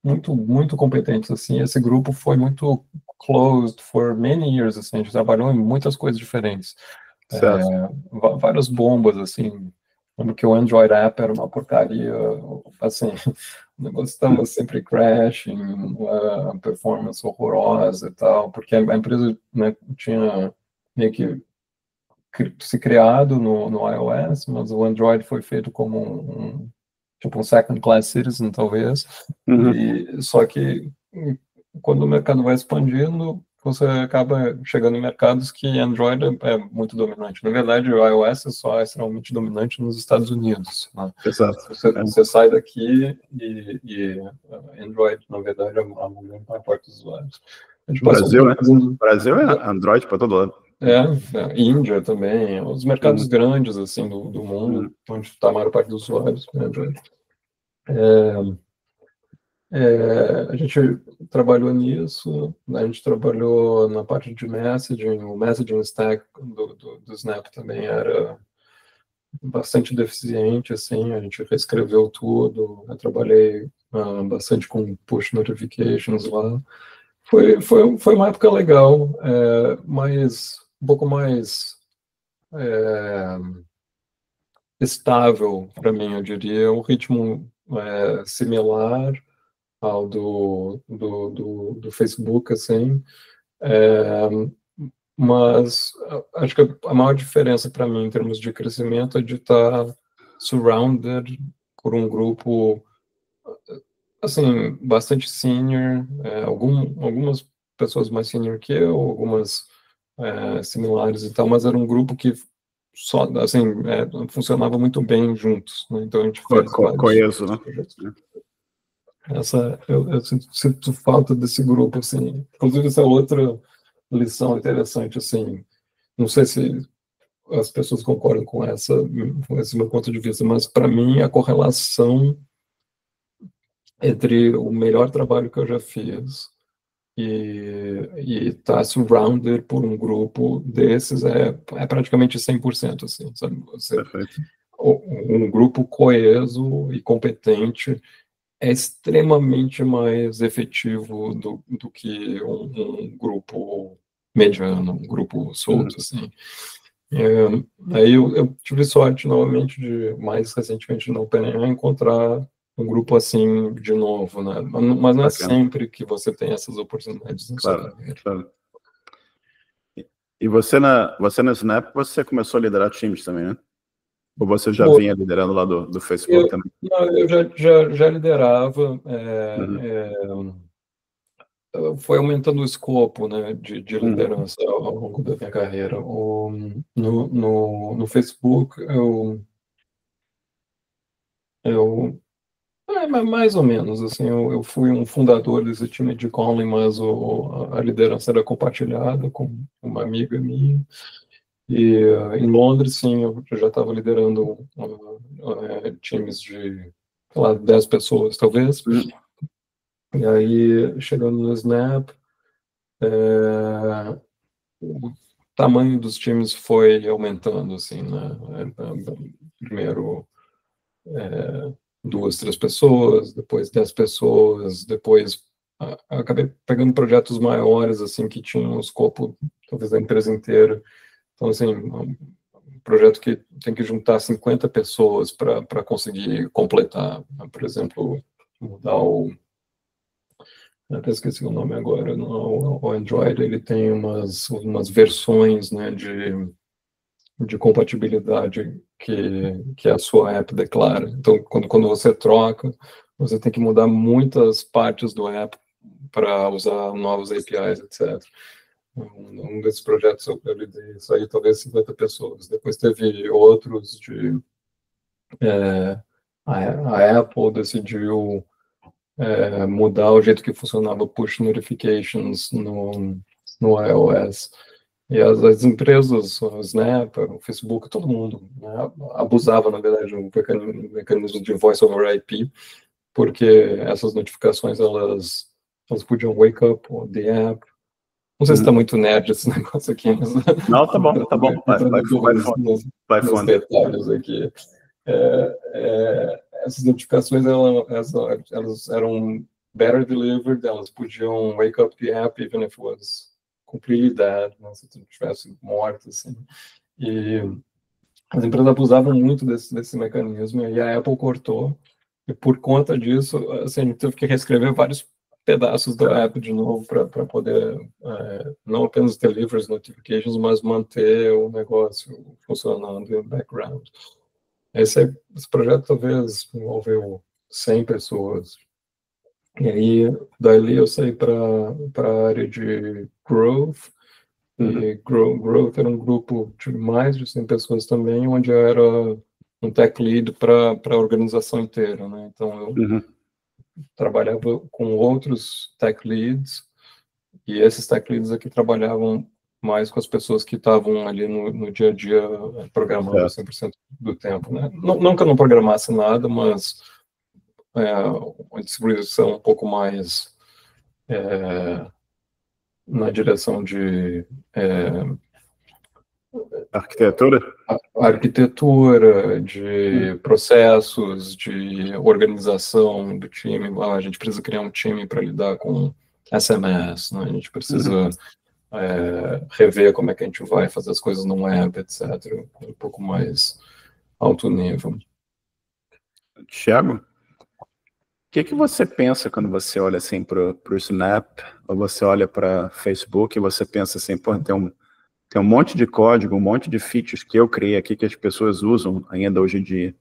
muito competentes, assim, esse grupo foi muito closed for many years, assim, a gente trabalhou em muitas coisas diferentes. Várias bombas, assim, lembro que o Android App era uma porcaria, assim, o negócio estava sempre crashing, uma performance horrorosa e tal, porque a empresa, né, tinha meio que se criado no iOS, mas o Android foi feito como tipo um second class citizen, talvez, e só que quando o mercado vai expandindo, você acaba chegando em mercados que Android é muito dominante. Na verdade, o iOS é só extremamente dominante nos Estados Unidos, né? Exato. Você sai daqui e Android, na verdade, é a maior parte dos usuários. No Brasil, né? Brasil é Android para todo lado. Índia também, os mercados grandes assim do mundo, onde está a maior parte dos usuários, né, Android. A gente trabalhou nisso, a gente trabalhou na parte de messaging, o messaging stack do Snap também era bastante deficiente, assim, a gente reescreveu tudo, eu trabalhei bastante com push notifications lá. Foi uma época legal, mas um pouco mais estável para mim, eu diria, um ritmo similar ao do Facebook, assim, mas acho que a maior diferença para mim em termos de crescimento é de estar surrounded por um grupo assim bastante senior, algumas pessoas mais senior que eu, algumas similares e tal, mas era um grupo que só assim funcionava muito bem juntos, né? Então a gente fez coeso, né? Eu sinto falta desse grupo, assim. Inclusive, essa outra lição interessante, assim. Não sei se as pessoas concordam com esse meu ponto de vista, mas para mim a correlação entre o melhor trabalho que eu já fiz e estar surrounded por um grupo desses é praticamente 100%, assim, sabe? Um grupo coeso e competente é extremamente mais efetivo do que um grupo mediano, um grupo solto, assim. Aí eu tive sorte, novamente, mais recentemente na OpenAI, encontrar um grupo assim de novo, né? Mas não é sempre que você tem essas oportunidades na sua carreira. Claro. E você no Snap, você começou a liderar times também, né? Ou você já vinha liderando lá do Facebook também? Não, eu já liderava. Foi aumentando o escopo, né, de liderança ao longo da minha carreira. No Facebook, mais ou menos, assim, eu fui um fundador desse time de calling, mas a liderança era compartilhada com uma amiga minha. E em Londres, sim, eu já estava liderando times de, sei lá, 10 pessoas, talvez. E aí, chegando no Snap, tamanho dos times foi aumentando, assim, né? Primeiro 2, 3 pessoas, depois 10 pessoas, depois acabei pegando projetos maiores, assim, que tinham um escopo, talvez, da empresa inteira. Então, assim, um projeto que tem que juntar 50 pessoas para conseguir completar, né? Por exemplo, mudar eu até esqueci o nome agora, o Android, ele tem umas versões, né, de compatibilidade que a sua app declara. Então, quando você troca, você tem que mudar muitas partes do app para usar novos APIs, etc. Um desses projetos eu lidei, isso aí talvez 50 pessoas. Depois teve outros a Apple decidiu mudar o jeito que funcionava push notifications no iOS. E as empresas, o Snap, o Facebook, todo mundo, né, abusava, na verdade, do mecanismo de voice over IP, porque essas notificações, elas podiam wake up the app. Não sei se está muito nerd esse negócio aqui, mas... Não, tá bom, tá bom. Vai nos fundo. detalhes aqui. Essas notificações, elas eram better delivered, elas podiam wake up the app even if it was completely dead, né, se tu estivesse morto, assim. E as empresas abusavam muito desse mecanismo, e a Apple cortou, e por conta disso, assim, a gente teve que reescrever vários pedaços do app de novo para poder não apenas deliver as notifications, mas manter o negócio funcionando em background. Esse projeto talvez envolveu 100 pessoas. E aí, dali eu saí para a área de Growth. E Growth era um grupo de mais de 100 pessoas também, onde eu era um tech lead para a organização inteira, né? Então, eu trabalhava com outros tech leads, e esses tech leads aqui trabalhavam mais com as pessoas que estavam ali no dia a dia programando 100% do tempo, né? Não que eu não programasse nada, mas uma distribuição um pouco mais na direção de Arquitetura? arquitetura, de processos, de organização do time. A gente precisa criar um time para lidar com SMS, né? A gente precisa rever como é que a gente vai fazer as coisas no web, etc. Um pouco mais alto nível. Thiago, o que você pensa quando você olha assim para o Snap, ou você olha para Facebook e você pensa assim, pô, tem um monte de código, um monte de features que eu criei aqui que as pessoas usam ainda hoje em dia.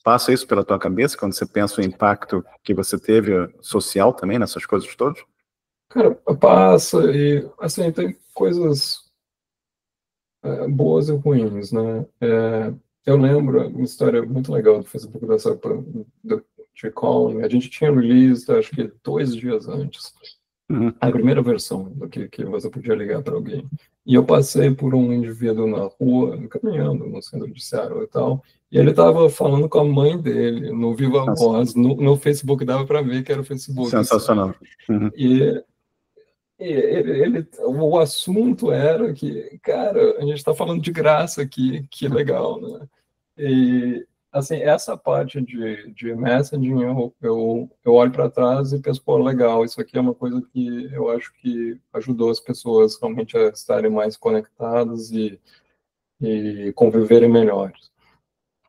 Passa isso pela tua cabeça quando você pensa o impacto que você teve social também nessas coisas todas? Cara, passa e, assim, tem coisas boas e ruins, né? Eu lembro uma história muito legal do Facebook dessa de calling. A gente tinha release, acho que 2 dias antes. A primeira versão do que você podia ligar para alguém. E eu passei por um indivíduo na rua, caminhando no centro de Seattle e tal, e ele estava falando com a mãe dele, no Viva Voz, no Facebook, dava para ver que era o Facebook. Sensacional. E o assunto era que, cara, a gente está falando de graça aqui, que legal, né? E, assim, essa parte de messaging, eu olho para trás e penso, pô, legal, isso aqui é uma coisa que eu acho que ajudou as pessoas realmente a estarem mais conectadas e conviverem melhores.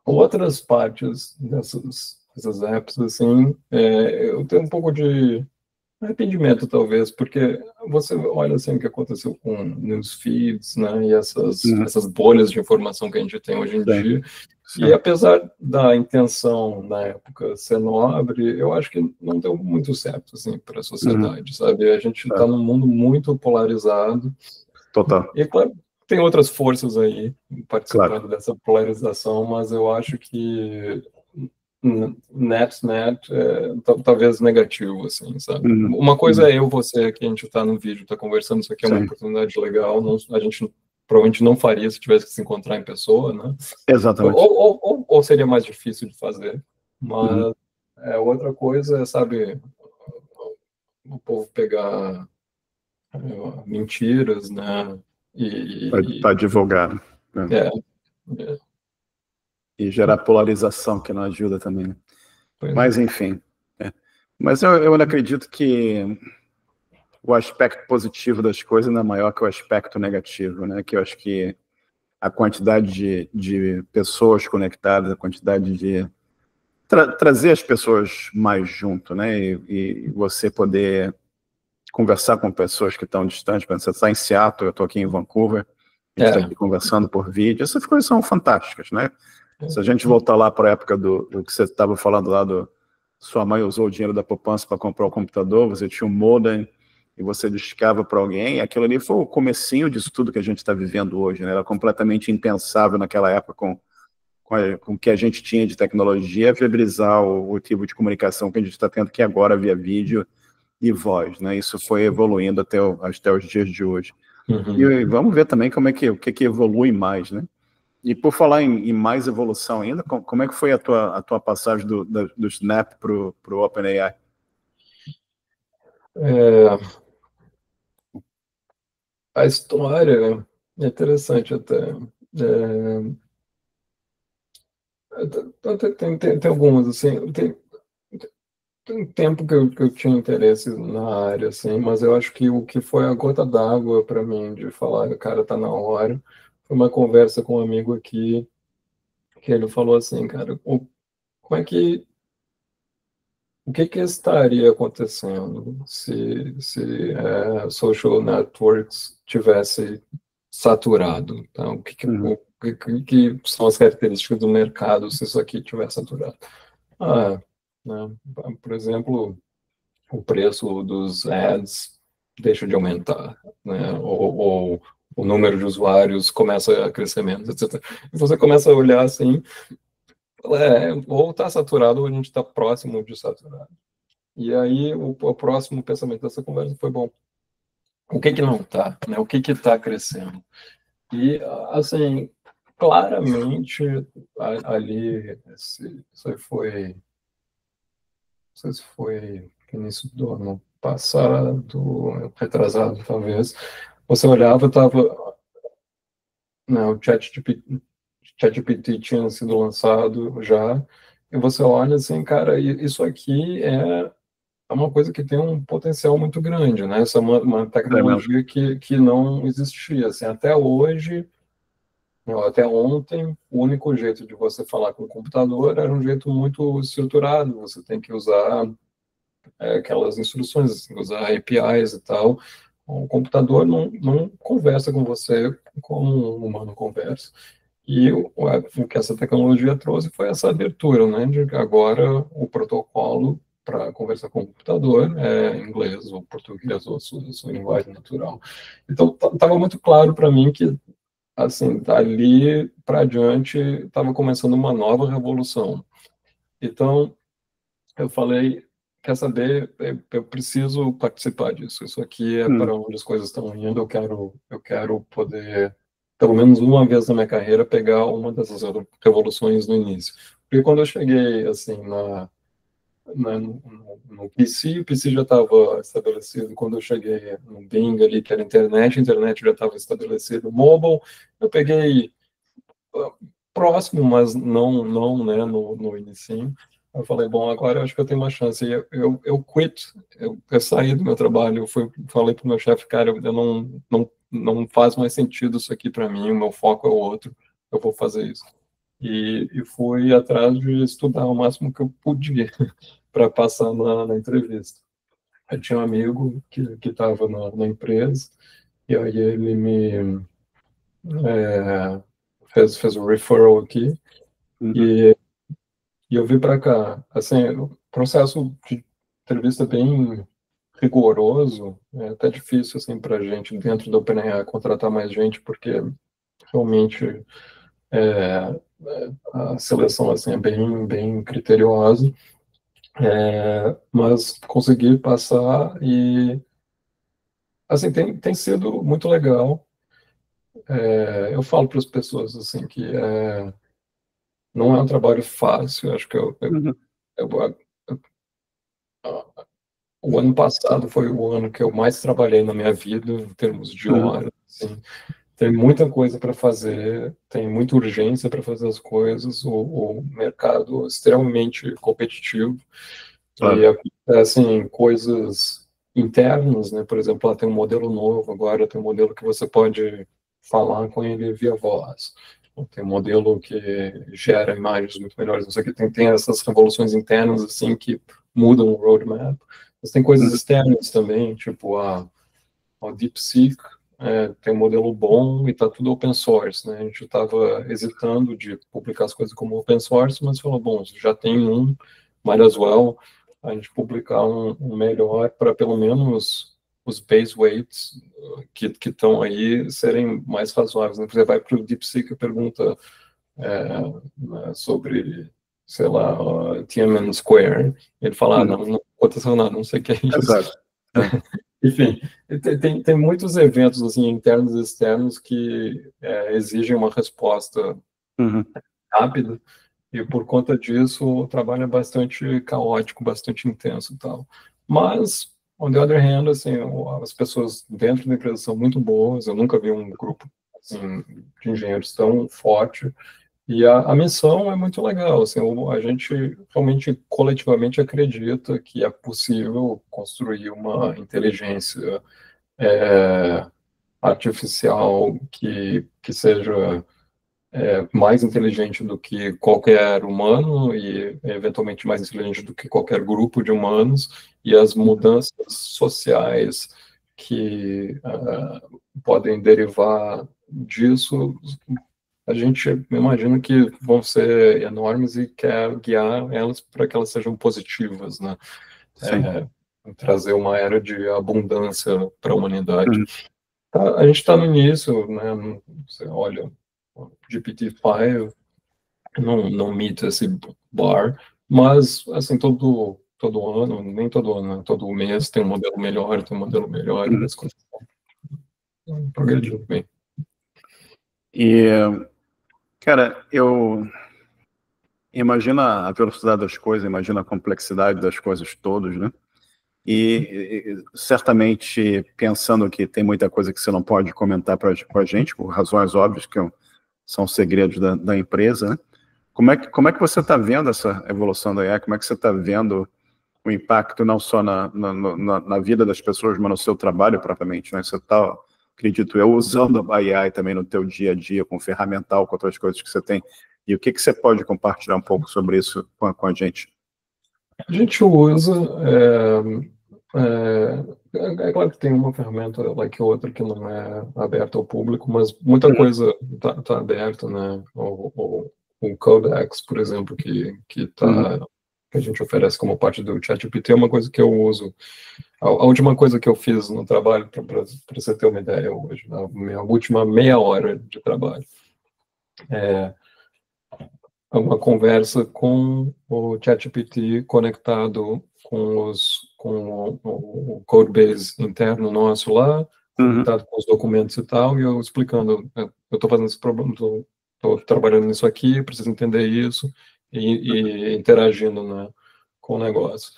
Outras partes dessas apps, assim, eu tenho um pouco de arrependimento, talvez, porque você olha assim o que aconteceu com news feeds, né, e essas bolhas de informação que a gente tem hoje em dia. E apesar da intenção na época ser nobre, eu acho que não deu muito certo assim para a sociedade, sabe? A gente está num mundo muito polarizado. Total. E claro, tem outras forças aí participando dessa polarização, mas eu acho que net talvez negativo, assim, sabe? Uma coisa é você aqui, a gente tá no vídeo, tá conversando, isso aqui é uma oportunidade legal, a gente provavelmente não faria se tivesse que se encontrar em pessoa, né? Exatamente. Ou seria mais difícil de fazer, mas outra coisa é, sabe, o povo pegar mentiras, né? Para divulgar, né? E gerar polarização, que não ajuda também, né? Mas, enfim. Mas eu acredito que o aspecto positivo das coisas ainda é maior que o aspecto negativo, né? Que eu acho que a quantidade de pessoas conectadas, a quantidade de trazer as pessoas mais junto, né? E você poder conversar com pessoas que estão distantes. Você está em Seattle, eu estou aqui em Vancouver, a gente está aqui conversando por vídeo. Essas coisas são fantásticas, né? Se a gente voltar lá para a época do que você estava falando lá, sua mãe usou o dinheiro da poupança para comprar o computador, você tinha um modem e você discava para alguém, aquilo ali foi o comecinho disso tudo que a gente está vivendo hoje, né? Era completamente impensável naquela época com o que a gente tinha de tecnologia, viabilizar o tipo de comunicação que a gente está tendo aqui agora via vídeo e voz, né? Isso foi evoluindo até os dias de hoje. E vamos ver também o que evolui mais, né? E por falar em mais evolução ainda, como é que foi a tua passagem do Snap para o OpenAI? A história é interessante até. Tem algumas, assim, tem tempo que eu tinha interesse na área, assim, mas eu acho que o que foi a gota d'água para mim de falar, cara, tá na hora, foi uma conversa com um amigo aqui, que ele falou assim, cara, como é que o que estaria acontecendo se social networks tivesse saturado? Então, o que são as características do mercado se isso aqui tivesse saturado? Né, por exemplo, o preço dos ads deixa de aumentar, né? Ou o número de usuários começa a crescer menos, etc. E você começa a olhar assim, ou está saturado ou a gente está próximo de saturado. E aí o próximo pensamento dessa conversa foi, bom, o que não está, né? O que está crescendo? E, assim, claramente, ali, isso aí foi, não sei se foi início do ano passado, retrasado, talvez, você olhava, estava, né, o ChatGPT tinha sido lançado já, e você olha assim, cara, isso aqui é uma coisa que tem um potencial muito grande, né? Essa é uma tecnologia que não existia, assim, até hoje, até ontem, o único jeito de você falar com o computador era um jeito muito estruturado, você tem que usar aquelas instruções, assim, usar APIs e tal. O computador não conversa com você como um humano conversa. E o que essa tecnologia trouxe foi essa abertura, né? De que agora o protocolo para conversar com o computador é inglês ou português ou sua linguagem natural. Então, estava muito claro para mim que, assim, dali para adiante, estava começando uma nova revolução. Então, eu falei, quer saber, eu preciso participar disso. Isso aqui é para onde as coisas estão indo. Eu quero poder, pelo menos uma vez na minha carreira, pegar uma dessas revoluções no início. Porque quando eu cheguei, assim, no PC, o PC já estava estabelecido. Quando eu cheguei no Bing ali, que era a internet já estava estabelecida. Mobile, eu peguei próximo, mas não, né, no início. Eu falei, bom, agora eu acho que eu tenho uma chance. E eu quit, eu saí do meu trabalho, falei para o meu chefe, cara, não faz mais sentido isso aqui para mim, o meu foco é outro, eu vou fazer isso. E fui atrás de estudar o máximo que eu podia para passar na entrevista. Eu tinha um amigo que estava na empresa, e aí ele me fez um referral aqui, e eu vim para cá. Assim, o processo de entrevista é bem rigoroso, é até difícil assim, para a gente, dentro da OpenAI, contratar mais gente, porque realmente a seleção assim, é bem criteriosa, mas consegui passar e assim, tem sido muito legal. Eu falo para as pessoas assim, que não é um trabalho fácil, acho que o ano passado foi o ano que eu mais trabalhei na minha vida, em termos de horas. Assim. tem muita coisa para fazer, tem muita urgência para fazer as coisas, o mercado é extremamente competitivo, Claro. e acontecem coisas internas, né? Por exemplo, tem um modelo novo agora, tem um modelo que você pode falar com ele via voz, tem um modelo que gera imagens muito melhores, não sei o que, tem essas revoluções internas, assim, que mudam o roadmap, mas tem coisas externas também, tipo o DeepSeek, tem um modelo bom e está tudo open source, né? A gente estava hesitando de publicar as coisas como open source, mas falou, bom, já tem might as well a gente publicar um melhor para pelo menos os base weights que estão aí serem mais razoáveis, né? Você vai para o DeepSeek e pergunta né, sobre, sei lá, Tiananmen Square, ele fala, não aconteceu nada, não sei o que é isso. Exato. Enfim, tem muitos eventos assim, internos e externos que exigem uma resposta rápida, e por conta disso o trabalho é bastante caótico, bastante intenso e tal. Mas, on the other hand, assim, as pessoas dentro da empresa são muito boas, eu nunca vi um grupo assim, de engenheiros tão forte, e a missão é muito legal, assim, a gente realmente coletivamente acredita que é possível construir uma inteligência artificial que seja mais inteligente do que qualquer humano e eventualmente mais inteligente do que qualquer grupo de humanos, e as mudanças sociais que podem derivar disso, a gente imagina que vão ser enormes e quer guiar elas para que elas sejam positivas, né? Trazer uma era de abundância para a humanidade. A gente está no início, né? Você olha, o GPT-5 não meet esse bar, mas assim todo ano, nem todo ano, né? Todo mês tem um modelo melhor, e as coisas estão progredindo bem. E, cara, eu imagina a velocidade das coisas, imagina a complexidade das coisas todas, né? E certamente, pensando que tem muita coisa que você não pode comentar para a gente, por razões óbvias que são segredos da empresa, né? Como é que você está vendo essa evolução da IA? Como é que você está vendo o impacto não só na vida das pessoas, mas no seu trabalho propriamente, né? Você está, acredito eu, usando a AI também no teu dia a dia, com ferramental, com outras coisas que você tem. E o que você pode compartilhar um pouco sobre isso com a gente? A gente usa... é claro que tem uma ferramenta lá que outra que não é aberta ao público, mas muita coisa tá aberta, né? O Codex, por exemplo, que a gente oferece como parte do ChatGPT, é uma coisa que eu uso. A última coisa que eu fiz no trabalho, para você ter uma ideia hoje, na minha última meia hora de trabalho, uma conversa com o ChatGPT conectado com o codebase interno nosso lá, conectado com os documentos e tal, e eu explicando, eu estou fazendo esse problema, estou trabalhando nisso aqui, preciso entender isso, e interagindo, né, com o negócio.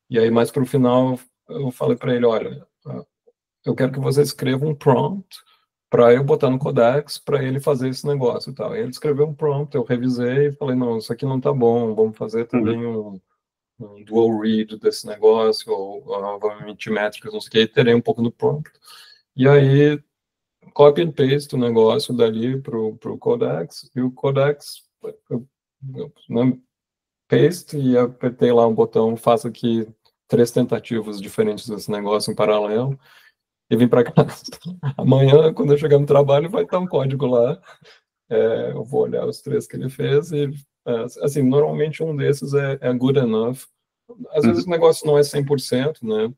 E aí, mais para o final, eu falei para ele, olha, eu quero que você escreva um prompt para eu botar no Codex para ele fazer esse negócio e tal. Aí ele escreveu um prompt, eu revisei e falei, não, isso aqui não tá bom, vamos fazer também um dual read desse negócio, ou novamente métricas, não sei o que, e terei um pouco do prompt. E aí, copy and paste o negócio dali pro Codex, e o Codex, paste, e apertei lá um botão, faça aqui 3 tentativas diferentes desse negócio em paralelo, e vim para casa. Amanhã, quando eu chegar no trabalho, vai estar um código lá. Eu vou olhar os 3 que ele fez e, assim, normalmente um desses é good enough. Às vezes o negócio não é 100%, né?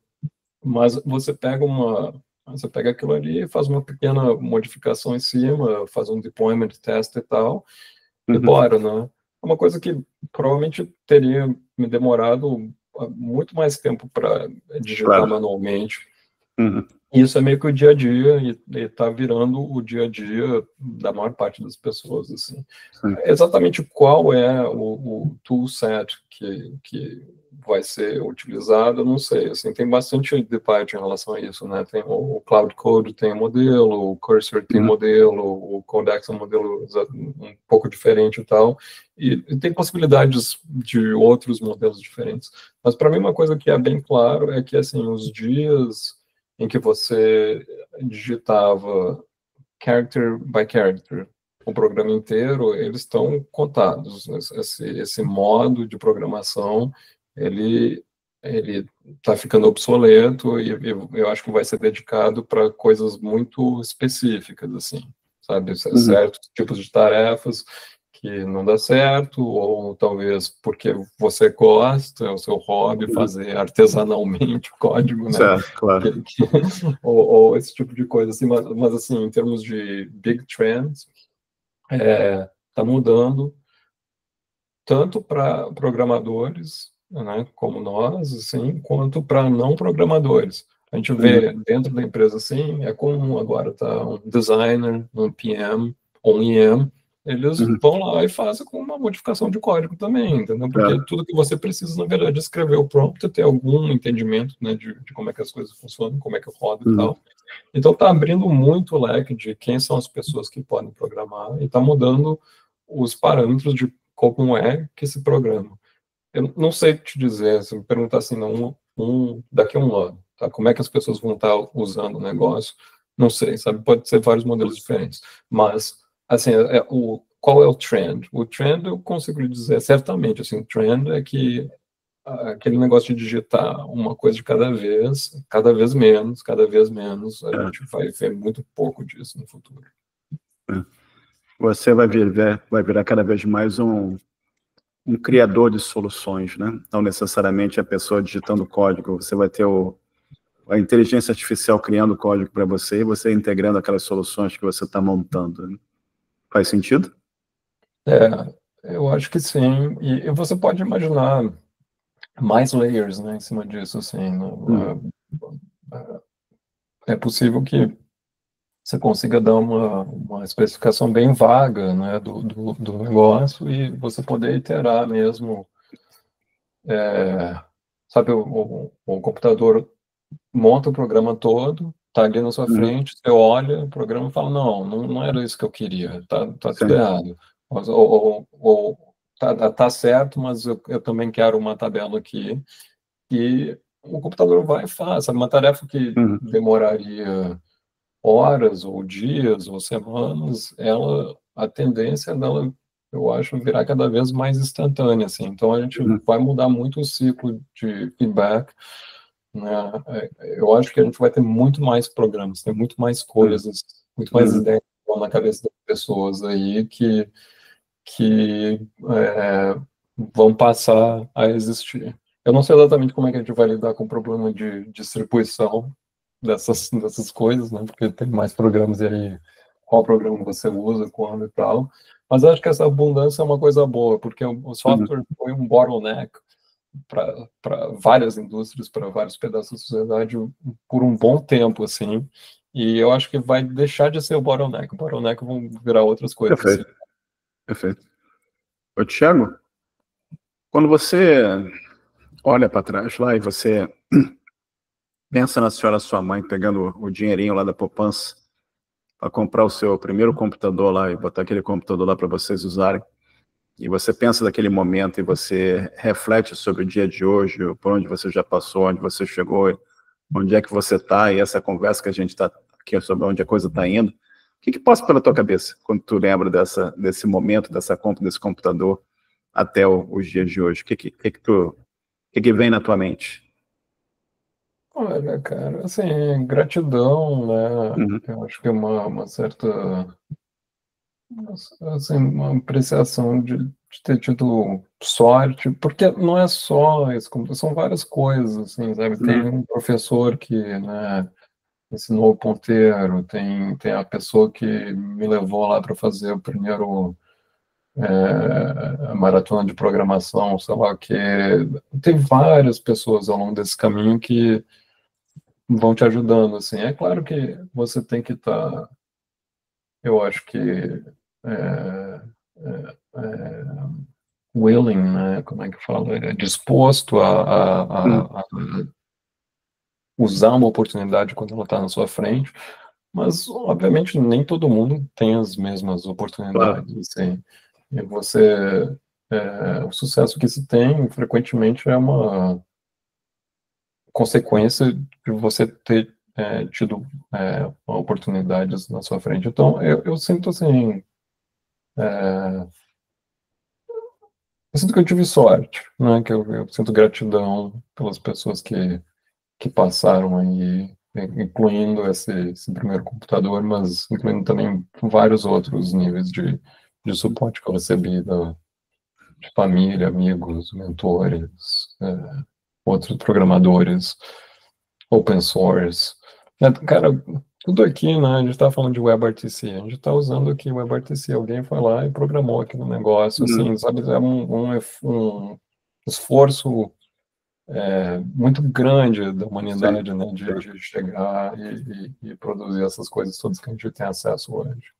Mas você pega aquilo ali e faz uma pequena modificação em cima, faz um deployment test e tal, e bora, né? É uma coisa que provavelmente teria me demorado muito mais tempo para digitar manualmente. Isso é meio que o dia a dia, e está virando o dia a dia da maior parte das pessoas, assim. Sim. Exatamente qual é o toolset que vai ser utilizado, eu não sei, assim, tem bastante debate em relação a isso, né? Tem o Cloud Code tem um modelo, o Cursor tem um modelo, o Codex é um modelo um pouco diferente e tal, e tem possibilidades de outros modelos diferentes. Mas para mim uma coisa que é bem claro é que, assim, os dias em que você digitava character by character o programa inteiro, eles estão contados. Esse modo de programação, ele está ficando obsoleto e eu acho que vai ser dedicado para coisas muito específicas, assim, sabe? Certos tipos de tarefas que não dá certo, ou talvez porque você gosta, é o seu hobby, fazer artesanalmente o código, né? Certo, claro. Ou esse tipo de coisa, assim, mas assim, em termos de big trends, está mudando tanto para programadores, né, como nós, assim, quanto para não programadores. A gente vê dentro da empresa, assim, é comum agora tá um designer, um PM, ou um EM, eles vão lá e fazem com uma modificação de código também, entendeu? Porque tudo que você precisa, na verdade, é escrever o prompt e ter algum entendimento, né, de como é que as coisas funcionam, como é que roda e tal. Então, está abrindo muito o leque de quem são as pessoas que podem programar e está mudando os parâmetros de como é que se programa. Eu não sei te dizer, se me perguntar assim, não, daqui a um ano, tá? Como é que as pessoas vão estar usando o negócio? Não sei, sabe? Pode ser vários modelos diferentes. Mas, assim, qual é o trend? O trend eu consigo lhe dizer certamente, assim, o trend é que aquele negócio de digitar uma coisa de cada vez menos, a gente vai ver muito pouco disso no futuro. Você vai virar cada vez mais um criador de soluções, né? Não necessariamente a pessoa digitando código, você vai ter a inteligência artificial criando código para você e você integrando aquelas soluções que você está montando. Né? Faz sentido? Eu acho que sim, e você pode imaginar mais layers, né, em cima disso, assim, é possível que você consiga dar uma especificação bem vaga, né, do negócio e você poder iterar mesmo, sabe, o computador monta o programa todo, tá ali na sua frente, você olha o programa e fala, não era isso que eu queria, tá tudo errado. Ou tá certo, mas eu também quero uma tabela aqui, e o computador vai e faz, sabe, uma tarefa que demoraria horas, ou dias, ou semanas, a tendência dela, eu acho, virar cada vez mais instantânea, assim. Então, a gente vai mudar muito o ciclo de feedback, né? Eu acho que a gente vai ter muito mais programas, ter muito mais coisas, muito mais ideias na cabeça das pessoas aí que vão passar a existir. Eu não sei exatamente como é que a gente vai lidar com o problema de distribuição dessas coisas, né? Porque tem mais programas e aí qual programa você usa, quando e tal. Mas acho que essa abundância é uma coisa boa, porque o software foi um bottleneck para várias indústrias, para vários pedaços da sociedade por um bom tempo, assim. E eu acho que vai deixar de ser o bottleneck. O bottleneck vão virar outras coisas. Perfeito. Assim. Perfeito. Ô, Thiago, quando você olha para trás lá e você pensa na senhora sua mãe pegando o dinheirinho lá da poupança para comprar o seu primeiro computador lá e botar aquele computador lá para vocês usarem, e você pensa daquele momento e você reflete sobre o dia de hoje, por onde você já passou, onde você chegou, onde é que você está, e essa conversa que a gente está aqui sobre onde a coisa está indo, o que passa pela tua cabeça quando tu lembra desse momento, dessa compra desse computador até os dias de hoje? O que vem na tua mente? Olha, cara, assim, gratidão, né? Eu acho que é uma certa, assim, uma apreciação de ter tido sorte, porque não é só isso, são várias coisas, assim, sabe? Tem um professor que, né, ensinou o ponteiro, tem a pessoa que me levou lá para fazer o primeiro a maratona de programação, sei lá o que. Tem várias pessoas ao longo desse caminho que vão te ajudando, assim. É claro que você tem que estar, eu acho que, é, é, willing, né? Como é que fala? Disposto a usar uma oportunidade quando ela está na sua frente, mas, obviamente, nem todo mundo tem as mesmas Claro. oportunidades, assim. E você, o sucesso que se tem, frequentemente, é uma consequência de você ter tido oportunidades na sua frente. Então, eu sinto assim, eu sinto que eu tive sorte, né? Que eu sinto gratidão pelas pessoas que passaram aí, incluindo esse primeiro computador, mas incluindo também vários outros níveis de suporte que eu recebi de família, amigos, mentores, outros programadores, open source. Cara, tudo aqui, né? A gente está falando de WebRTC, a gente está usando aqui WebRTC. Alguém foi lá e programou aqui no negócio, assim, sabe? É um esforço muito grande da Sim. humanidade, né? De chegar e produzir essas coisas todas que a gente tem acesso hoje.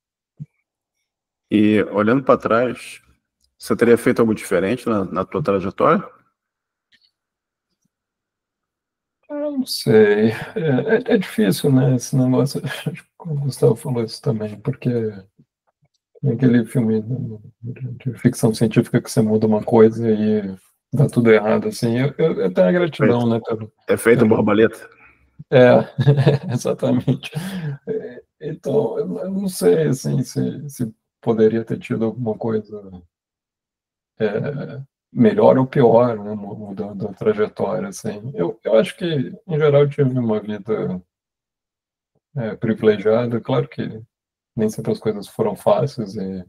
E olhando para trás, você teria feito algo diferente na tua trajetória? Eu não sei. É difícil, né? Esse negócio. Acho que o Gustavo falou isso também, porque tem aquele filme de ficção científica que você muda uma coisa e dá tudo errado, assim. Eu tenho a gratidão, né? Efeito borboleta. Exatamente. Então, eu não sei, assim, se poderia ter tido alguma coisa melhor ou pior, né? Mudando a trajetória, assim. Eu acho que, em geral, eu tive uma vida privilegiada. Claro que nem sempre as coisas foram fáceis e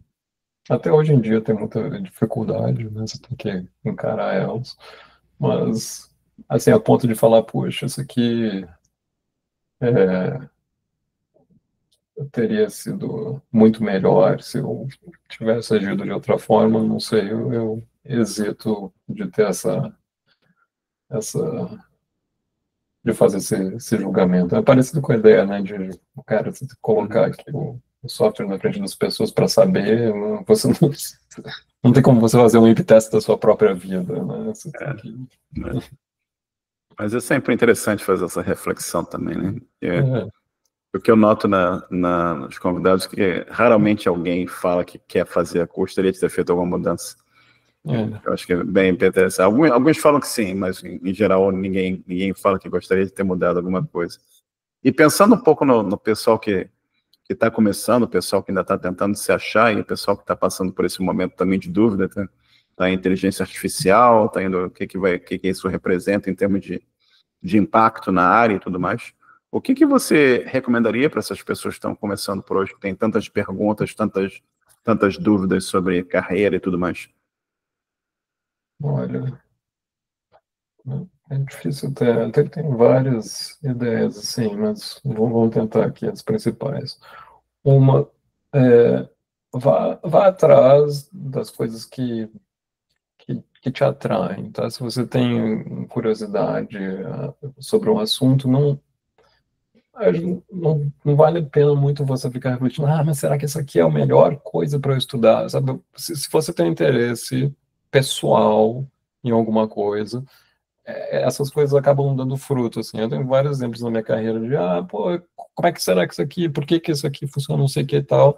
até hoje em dia tem muita dificuldade, né? Você tem que encarar elas. Mas, assim, a ponto de falar, puxa, isso aqui teria sido muito melhor se eu tivesse agido de outra forma, não sei, eu hesito de ter essa de fazer esse julgamento. É parecido com a ideia, né, de o cara colocar aqui o software na frente das pessoas para saber, você não tem como você fazer um A/B teste da sua própria vida, né? Você tem que... Mas é sempre interessante fazer essa reflexão também, né? É. O que eu noto nos convidados é que raramente alguém fala que quer fazer, gostaria de ter feito alguma mudança. Eu acho que é bem interessante. Alguns falam que sim, mas em geral ninguém fala que gostaria de ter mudado alguma coisa. E pensando um pouco no pessoal que está começando, o pessoal que ainda está tentando se achar, e o pessoal que está passando por esse momento também de dúvida, tá a inteligência artificial, tá indo, o que isso representa em termos de impacto na área e tudo mais. O que você recomendaria para essas pessoas que estão começando por hoje, que têm tantas perguntas, tantas dúvidas sobre carreira e tudo mais? Olha, é difícil até que tem várias ideias, assim, mas vamos tentar aqui as principais. Uma, vá atrás das coisas que te atraem, tá? Se você tem curiosidade sobre um assunto, não vale a pena muito você ficar refletindo, mas será que essa aqui é a melhor coisa para eu estudar? Sabe? Se você tem interesse pessoal em alguma coisa, essas coisas acabam dando fruto, assim. Eu tenho vários exemplos na minha carreira de, pô, como é que será que isso aqui, por que que isso aqui funciona, não sei o que e tal.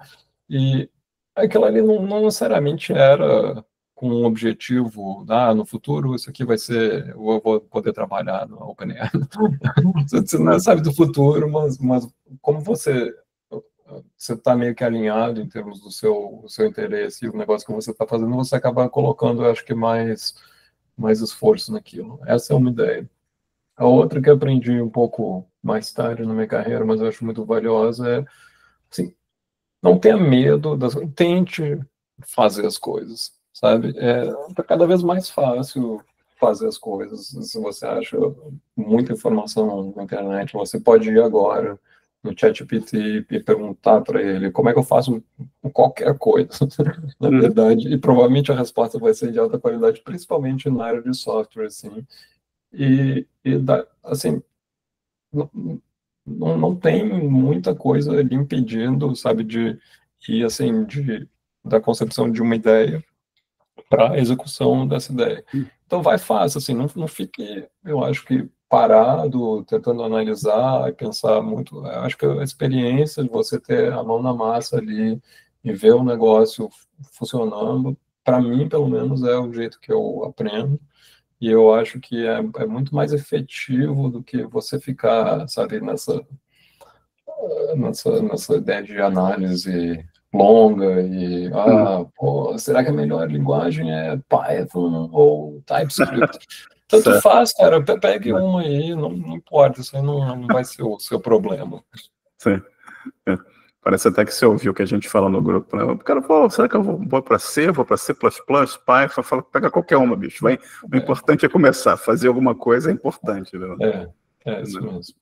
E aquilo ali não necessariamente era com um objetivo, no futuro isso aqui vai ser, eu vou poder trabalhar no OpenAI. Você não sabe do futuro, mas como você está meio que alinhado em termos do seu interesse e o negócio que você está fazendo, você acaba colocando, eu acho que mais esforço naquilo. Essa é uma ideia. A outra que eu aprendi um pouco mais tarde na minha carreira, mas eu acho muito valiosa, é assim, não tenha medo, tente fazer as coisas, sabe? Tá cada vez mais fácil fazer as coisas. Se você acha muita informação na internet, você pode ir agora no ChatGPT e perguntar para ele como é que eu faço qualquer coisa, na verdade, e provavelmente a resposta vai ser de alta qualidade, principalmente na área de software, assim. Assim, não tem muita coisa ali impedindo, sabe, de ir assim, da concepção de uma ideia para a execução dessa ideia. Então vai fácil, assim, não fique, eu acho que parado, tentando analisar e pensar muito. Eu acho que a experiência de você ter a mão na massa ali e ver o negócio funcionando, para mim, pelo menos, é o jeito que eu aprendo. E eu acho que é muito mais efetivo do que você ficar, sabe, nessa ideia de análise longa e, pô, será que a melhor linguagem é Python ou TypeScript? Tanto Certo. faz, cara, pegue uma aí, não importa, isso aí não vai ser o seu problema. Sim. Parece até que você ouviu o que a gente fala no grupo, né? O cara falou, será que eu vou para C, vou para C++, Python? Fala, pega qualquer uma, bicho. O importante é começar, fazer alguma coisa é importante. Né? É isso mesmo.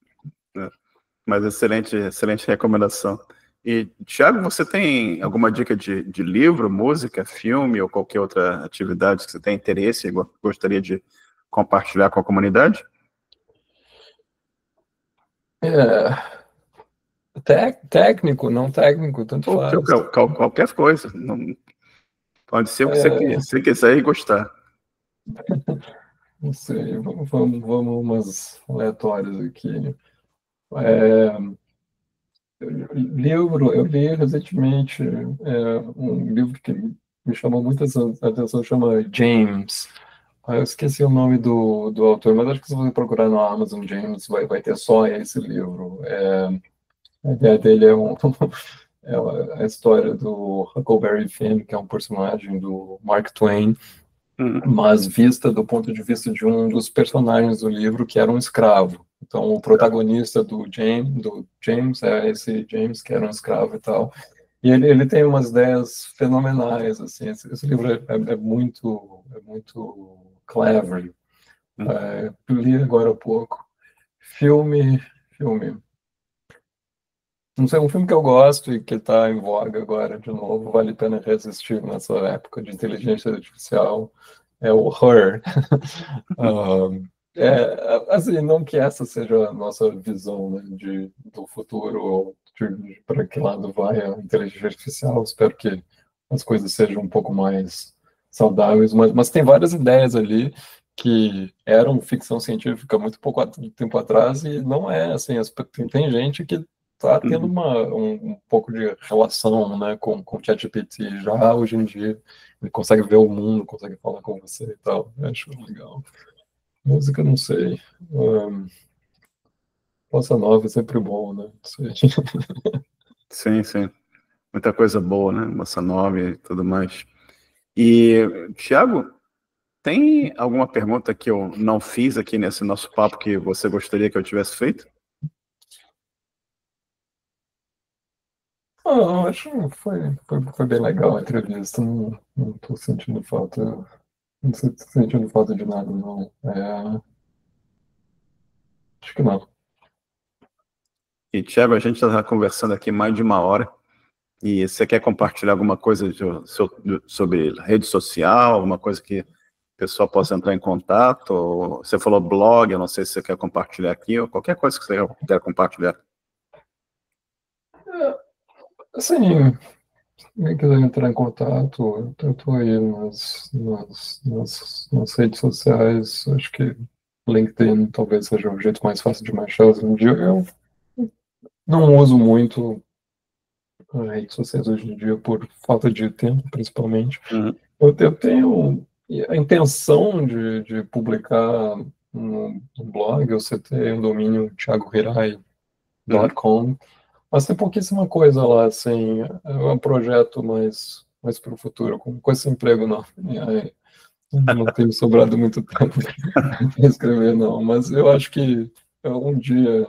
Mas excelente recomendação. E, Thiago, você tem alguma dica de livro, música, filme ou qualquer outra atividade que você tem interesse e gostaria de compartilhar com a comunidade? Técnico, não técnico, tanto faz. Qualquer coisa. Não, pode ser o que você quiser e gostar. Não sei, vamos umas aleatórias aqui. Eu li recentemente um livro que me chamou muita atenção, chama James. Eu esqueci o nome do autor, mas acho que se você procurar no Amazon James, vai ter só esse livro. A ideia dele é a história do Huckleberry Finn, que é um personagem do Mark Twain, mas vista do ponto de vista de um dos personagens do livro, que era um escravo. Então, o protagonista do James é esse James, que era um escravo e tal. E ele tem umas ideias fenomenais, assim. Esse livro é muito clever. Eu li agora há pouco. Filme. Não sei, um filme que eu gosto e que está em voga agora de novo, vale a pena reassistir nessa época de inteligência artificial, é o Her. Assim, não que essa seja a nossa visão, né, do futuro, para que lado vai a inteligência artificial. Espero que as coisas sejam um pouco mais saudáveis, mas tem várias ideias ali que eram ficção científica muito pouco tempo atrás e não é, assim, tem gente que está tendo um pouco de relação, né, com o ChatGPT já hoje em dia. Ele consegue ver o mundo, consegue falar com você e tal. Eu acho legal. Música, não sei. Bossa nova é sempre bom, né? Não sei. Sim. Muita coisa boa, né? Bossa nova e tudo mais. E, Thiago, tem alguma pergunta que eu não fiz aqui nesse nosso papo que você gostaria que eu tivesse feito? Acho que foi bem legal a entrevista. Não estou sentindo falta. Não estou sentindo falta de nada, não. Acho que não. E, Thiago, a gente está conversando aqui mais de uma hora. E você quer compartilhar alguma coisa sobre rede social, alguma coisa que o pessoal possa entrar em contato? Ou você falou blog, eu não sei se você quer compartilhar aqui, ou qualquer coisa que você quer compartilhar. Assim, quem quiser entrar em contato, eu estou aí nas redes sociais. Acho que LinkedIn talvez seja o jeito mais fácil de me achar hoje em dia. Eu não uso muito as redes sociais hoje em dia por falta de tempo, principalmente. Eu tenho a intenção de publicar no blog. Eu citei o domínio thiagohirai.com, mas tem pouquíssima coisa lá, assim. É um projeto mais para o futuro. Com esse emprego, não tenho sobrado muito tempo para escrever, não. Mas eu acho que um dia,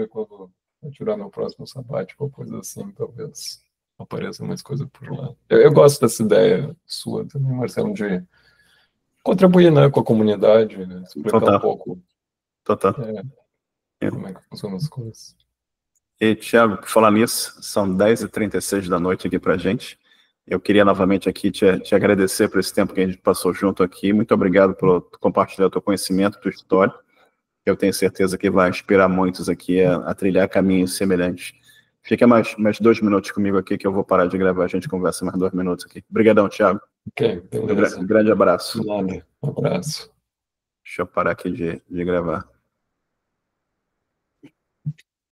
quando eu tirar meu próximo sabático ou coisa assim, talvez apareça mais coisa por lá. Eu gosto dessa ideia sua também, Marcelo, de contribuir, né, com a comunidade, né, explicar um pouco como é que funcionam as coisas. E, Thiago, por falar nisso, são 10h36 da noite aqui pra gente. Eu queria novamente aqui te agradecer por esse tempo que a gente passou junto aqui. Muito obrigado por compartilhar o teu conhecimento, tua história. eu tenho certeza que vai inspirar muitos aqui a trilhar caminhos semelhantes. Fica mais 2 minutos comigo aqui que eu vou parar de gravar, a gente conversa mais 2 minutos aqui. Obrigadão, Thiago. Ok, beleza. Grande abraço. Nada, um abraço. Deixa eu parar aqui de gravar.